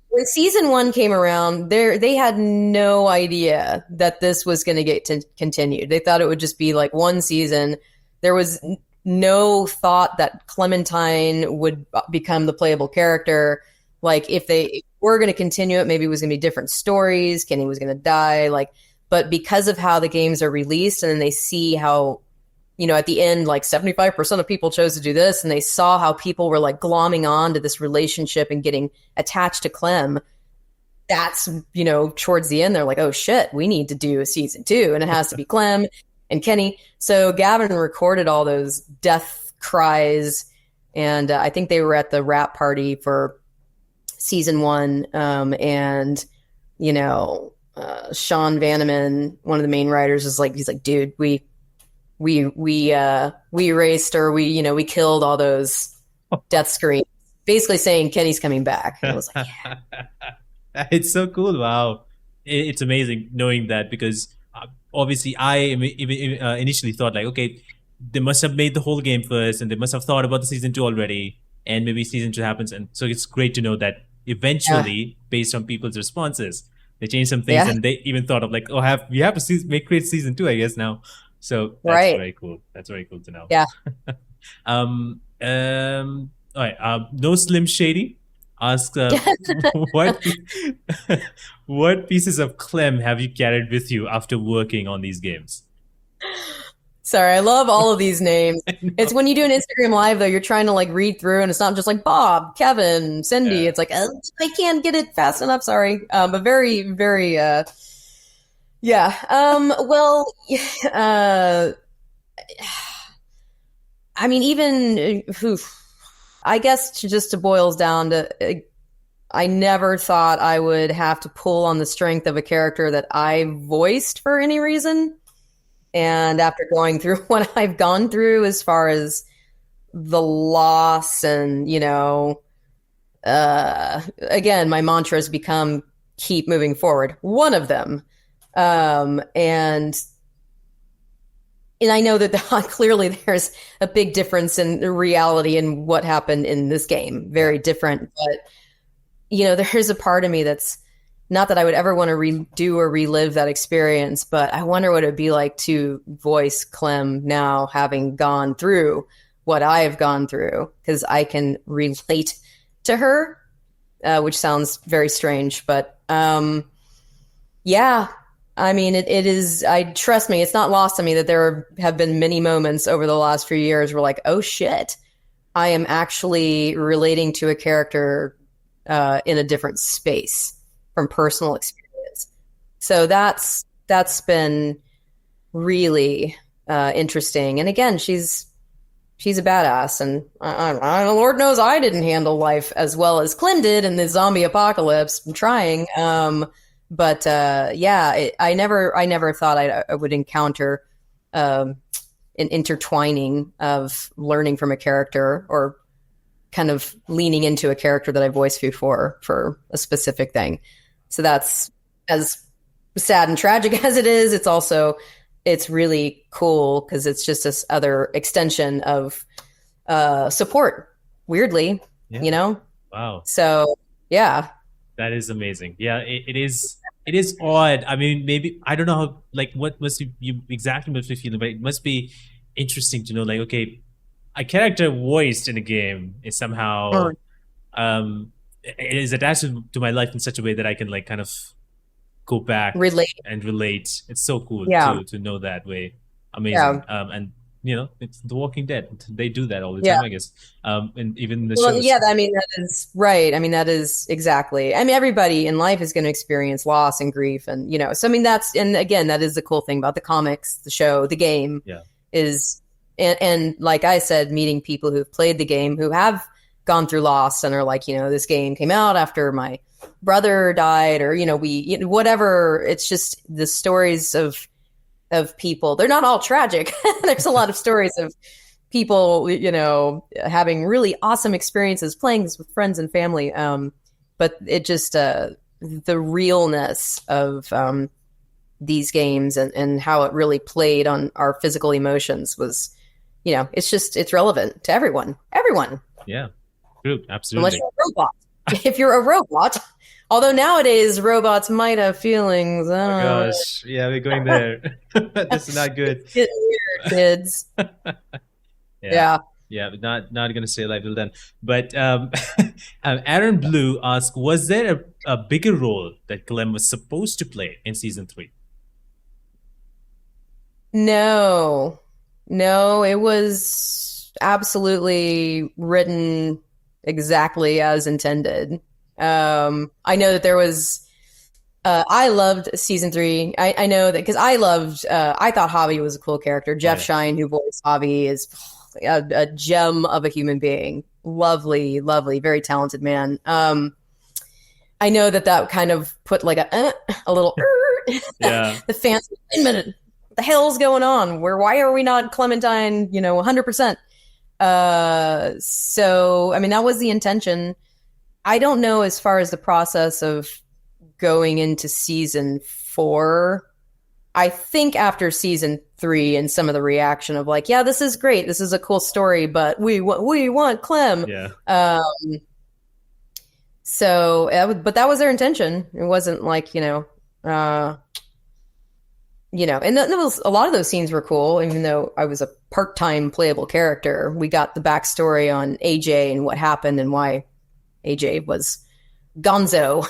when season one came around, they had no idea that this was going to get continued. They thought it would just be like one season. There was no thought that Clementine would become the playable character. Like if they were going to continue it, maybe it was going to be different stories. Kenny was going to die. But because of how the games are released, and then they see how at the end, like 75% of people chose to do this, and they saw how people were like glomming on to this relationship and getting attached to Clem. That's, towards the end, they're like, oh shit, we need to do a season two, and it has to be Clem and Kenny. So Gavin recorded all those death cries, and I think they were at the wrap party for season one. And, Sean Vanneman, one of the main writers, is like, he's like, dude, we erased, or we killed all those death screens, basically saying Kenny's coming back. And I was like, yeah. It's so cool. Wow. It's amazing knowing that because obviously initially thought like, okay, they must have made the whole game first and they must have thought about the season two already. And maybe season two happens. And so it's great to know that Yeah, eventually, based on people's responses, they changed some things yeah, and they even thought of like, oh, we have to create season two, I guess now. So that's right, very cool. That's very cool to know. yeah. All right. No Slim Shady asks, what what pieces of Clem have you carried with you after working on these games? Sorry, I love all of these names. I It's know. when you do an Instagram live, though, you're trying to like read through, and it's not just like Bob, Kevin, Cindy. Yeah. It's like, I can't get it fast enough. Sorry. But very, very, yeah. Well, uh, I mean, even, I guess just to boils down to, I never thought I would have to pull on the strength of a character that I voiced for any reason. And after going through what I've gone through as far as the loss and, again, my mantra has become keep moving forward. One of them. And I know that clearly there's a big difference in reality and what happened in this game. Yeah. Very different. But, there's a part of me that's not that I would ever want to redo or relive that experience, but I wonder what it would be like to voice Clem now, having gone through what I have gone through, because I can relate to her. which sounds very strange, but yeah, I mean, it is. Trust me, it's not lost on me that there have been many moments over the last few years where, like, oh shit, I am actually relating to a character in a different space from personal experience. So that's been really interesting. And again, she's a badass, and Lord knows I didn't handle life as well as Clem did in the zombie apocalypse. I'm trying, but yeah, I never thought I would encounter an intertwining of learning from a character or kind of leaning into a character that I voiced before for a specific thing. So that's, as sad and tragic as it is, it's really cool because it's just this other extension of support, weirdly, you know? Wow. So, yeah. That is amazing. Yeah, it is. It is odd. I mean, maybe I don't know how. Like, what must you exactly must be feeling, but it must be interesting to know. Like, okay, a character voiced in a game is somehow it is attached to my life in such a way that I can, like, kind of go back and relate. It's so cool to know that way. Amazing. And it's The Walking Dead. They do that all the time, I guess. And even the shows. Yeah, I mean, that is right. I mean, that is exactly. I mean, everybody in life is going to experience loss and grief, and so I mean, and again, that is the cool thing about the comics, the show, the game. Is and like I said, meeting people who've played the game who have gone through loss and are like, this game came out after my brother died, or whatever. It's just the stories of people. They're not all tragic. There's a lot of stories of people, having really awesome experiences playing this with friends and family. But it just the realness of these games and how it really played on our physical emotions was, it's relevant to everyone. Yeah, true, absolutely. Unless you're a robot. If you're a robot. Although nowadays robots might have feelings. Oh my gosh, yeah, we're going there. This is not good. It's getting weird, kids. Yeah. Not gonna say like till then. But Aaron Blue asked, was there a bigger role that Clem was supposed to play in season 3? No, it was absolutely written exactly as intended. I know that there was I loved season 3. I know that because I thought Javi was a cool character. Jeff Shine, who voiced Javi, is a gem of a human being. Lovely, very talented man. I know that kind of put like a little the fans. Wait a minute, what the hell's going on? Why are we not Clementine? 100%. So I mean, that was the intention. I don't know as far as the process of going into season 4. I think after season 3 and some of the reaction of like, yeah, this is great. This is a cool story, but we want Clem. Yeah. But that was their intention. It wasn't like, and there was a lot of those scenes were cool, even though I was a part-time playable character. We got the backstory on AJ and what happened and why AJ was gonzo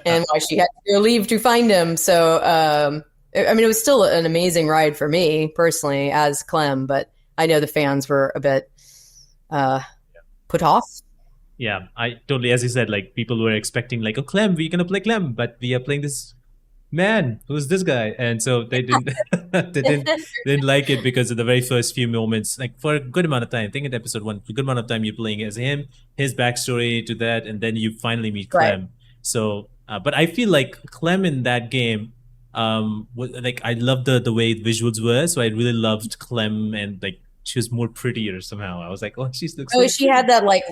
and why she had to leave to find him. So, I mean, it was still an amazing ride for me personally as Clem, but I know the fans were a bit put off. Yeah, I totally, as you said, like people were expecting like, oh, Clem, we're going to play Clem, but we are playing this man, who's this guy? And so they didn't didn't like it because of the very first few moments, like for a good amount of time. I think in episode 1, a good amount of time you're playing as him, his backstory to that, and then you finally meet Clem. Right. So, but I feel like Clem in that game, like I loved the way visuals were, so I really loved Clem, and like she was more prettier somehow. I was like, oh, she looks. Oh, she had that like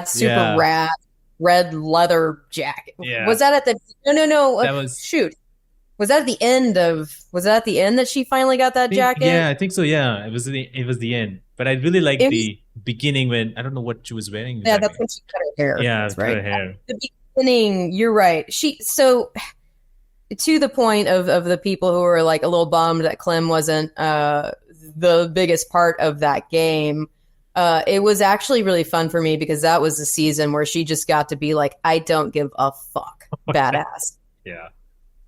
super rad red leather jacket. Yeah. Was that at the no? That was Was that at the end that she finally got that jacket? Yeah, I think so. Yeah, it was the end. But I really liked the beginning when I don't know what she was wearing. Exactly. Yeah, that's when she cut her hair. Yeah, that's right. Cut her hair. The beginning, you're right. So to the point of the people who were like a little bummed that Clem wasn't the biggest part of that game. It was actually really fun for me because that was the season where she just got to be like, I don't give a fuck, badass. Yeah.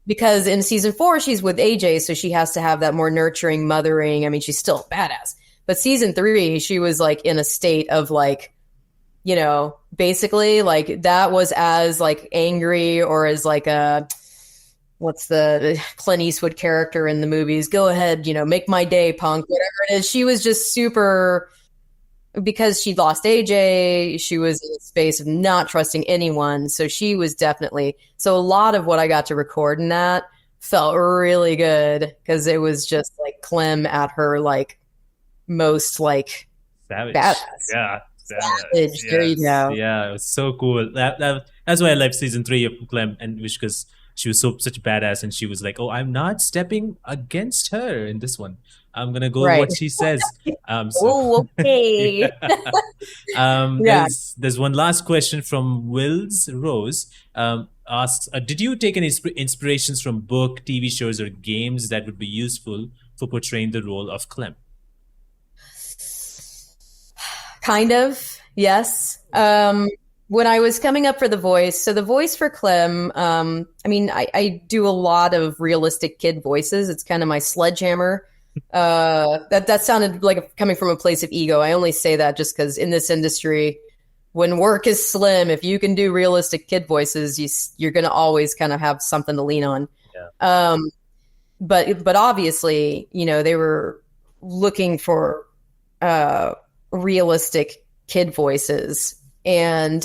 Because in season 4, she's with AJ, so she has to have that more nurturing, mothering. I mean, she's still badass. But season 3, she was like in a state of like, basically like that was as like angry or as like a, what's the Clint Eastwood character in the movies? Go ahead, make my day, punk, whatever it is. She was just super, because she lost AJ, she was in a space of not trusting anyone. So she was definitely, so a lot of what I got to record in that felt really good because it was just like Clem at her like most like Savage. badass. Yeah. Savage. There you go. Yeah, it was so cool. That's why I loved season 3 of Clem, and because she was such a badass, and she was like, "Oh, I'm not stepping against her in this one. I'm gonna go with what she says." Oh, okay. Yeah. There's one last question from Wills Rose. Asks, did you take any inspirations from book, TV shows, or games that would be useful for portraying the role of Clem? Kind of, yes. When I was coming up for the voice, so the voice for Clem, I mean, I do a lot of realistic kid voices. It's kind of my sledgehammer. That sounded like coming from a place of ego. I only say that just because in this industry, when work is slim, if you can do realistic kid voices, you're going to always kind of have something to lean on. Yeah. But obviously, they were looking for realistic kid voices. And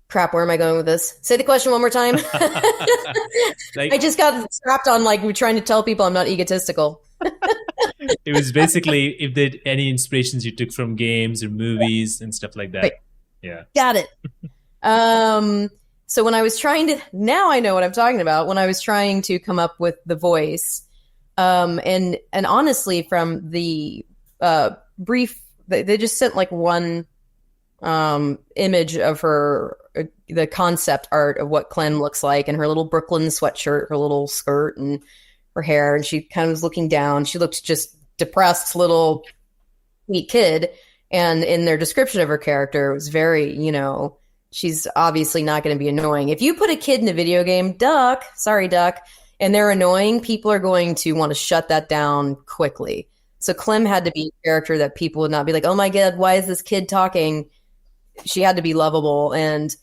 crap, where am I going with this? Say the question one more time. I just got strapped on like we're trying to tell people I'm not egotistical. It was basically if there any inspirations you took from games or movies and stuff like that. Right. Yeah. Got it. So when I was trying to, now I know what I'm talking about, when I was trying to come up with the voice, and honestly from the brief, they just sent like one image of her, the concept art of what Clem looks like, and her little Brooklyn sweatshirt, her little skirt, and her hair, and she kind of was looking down. She looked just depressed, little sweet kid. And in their description of her character, it was very, she's obviously not going to be annoying. If you put a kid in a video game, Duck, and they're annoying, people are going to want to shut that down quickly. So Clem had to be a character that people would not be like, oh my God, why is this kid talking? She had to be lovable. And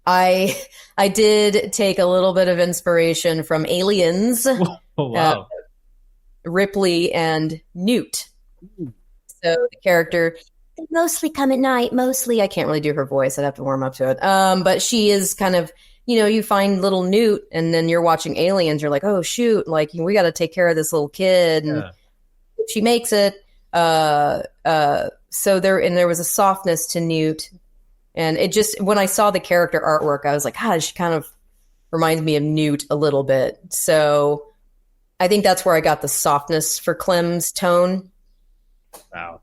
I did take a little bit of inspiration from Aliens. Oh, wow. Ripley and Newt. So the character, they mostly come at night. Mostly, I can't really do her voice. I'd have to warm up to it. But she is kind of, you find little Newt, and then you're watching Aliens. You're like, oh shoot, like we got to take care of this little kid, and she makes it. So there was a softness to Newt, and it just, when I saw the character artwork, I was like, she kind of reminds me of Newt a little bit. So I think that's where I got the softness for Clem's tone. Wow.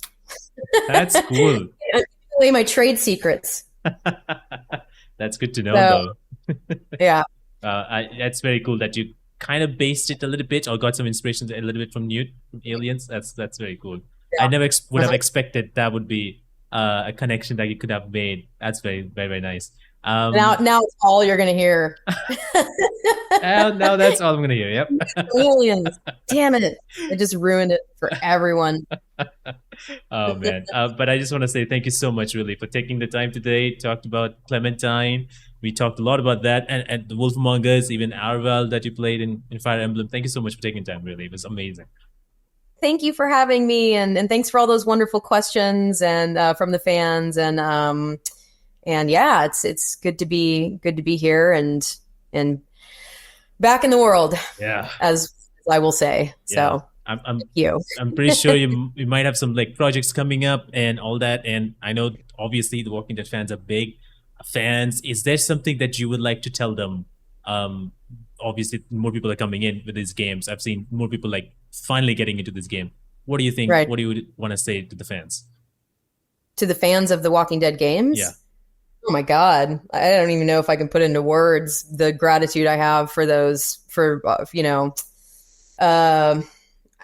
That's cool. Away my trade secrets. That's good to know, though. Yeah. That's very cool that you kind of based it a little bit or got some inspiration a little bit from Newt, from Aliens. That's very cool. Yeah. I never would have expected that would be a connection that you could have made. That's very, very, very nice. Now it's all you're going to hear. Now that's all I'm going to hear. Yep. Aliens. Damn it. I just ruined it for everyone. Oh, man. But I just want to say thank you so much, really, for taking the time today. Talked about Clementine. We talked a lot about that. And the Wolf Among Us, even Arval that you played in Fire Emblem. Thank you so much for taking time, really. It was amazing. Thank you for having me. And thanks for all those wonderful questions and from the fans. And yeah, it's good to be here and back in the world. Yeah, as I will say. Yeah. So I'm pretty sure you might have some like projects coming up and all that. And I know obviously the Walking Dead fans are big fans. Is there something that you would like to tell them? Obviously, more people are coming in with these games. I've seen more people like finally getting into this game. What do you think? Right. What do you want to say to the fans? To the fans of the Walking Dead games? Yeah. Oh my God. I don't even know if I can put into words the gratitude I have for those,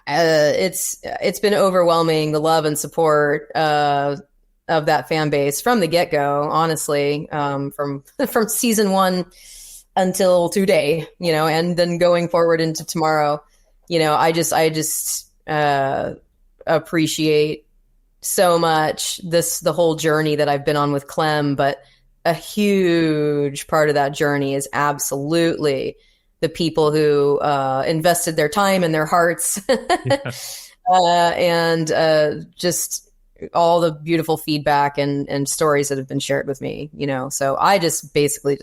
It's been overwhelming, the love and support of that fan base from the get go. Honestly, from from season one until today, and then going forward into tomorrow, I just appreciate so much the whole journey that I've been on with Clem, but a huge part of that journey is absolutely the people who invested their time and their hearts Yeah. and just all the beautiful feedback and stories that have been shared with me, So I just basically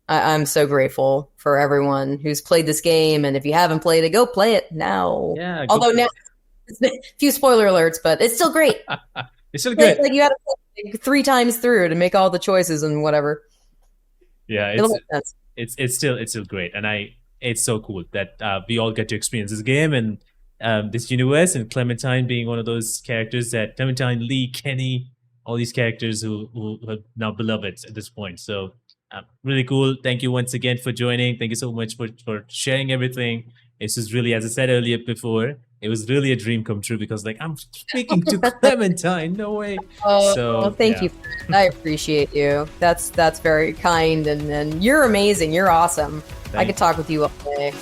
I'm so grateful for everyone who's played this game. And if you haven't played it, go play it now. Yeah, Although now, a few spoiler alerts, but it's still great. it's still good. Like you got to play like 3 times through to make all the choices and whatever. Yeah, It'll make sense. it's still great, and it's so cool that we all get to experience this game and this universe, and Clementine being one of those characters that Clementine, Lee, Kenny, all these characters who are now beloved at this point. So really cool. Thank you once again for joining. Thank you so much for sharing everything. It's just really, as I said earlier before, it was really a dream come true because like I'm speaking to Clementine. No way. Oh, So thank yeah. you. I appreciate you. That's very kind, and you're amazing. You're awesome. I Thank could talk with you all day.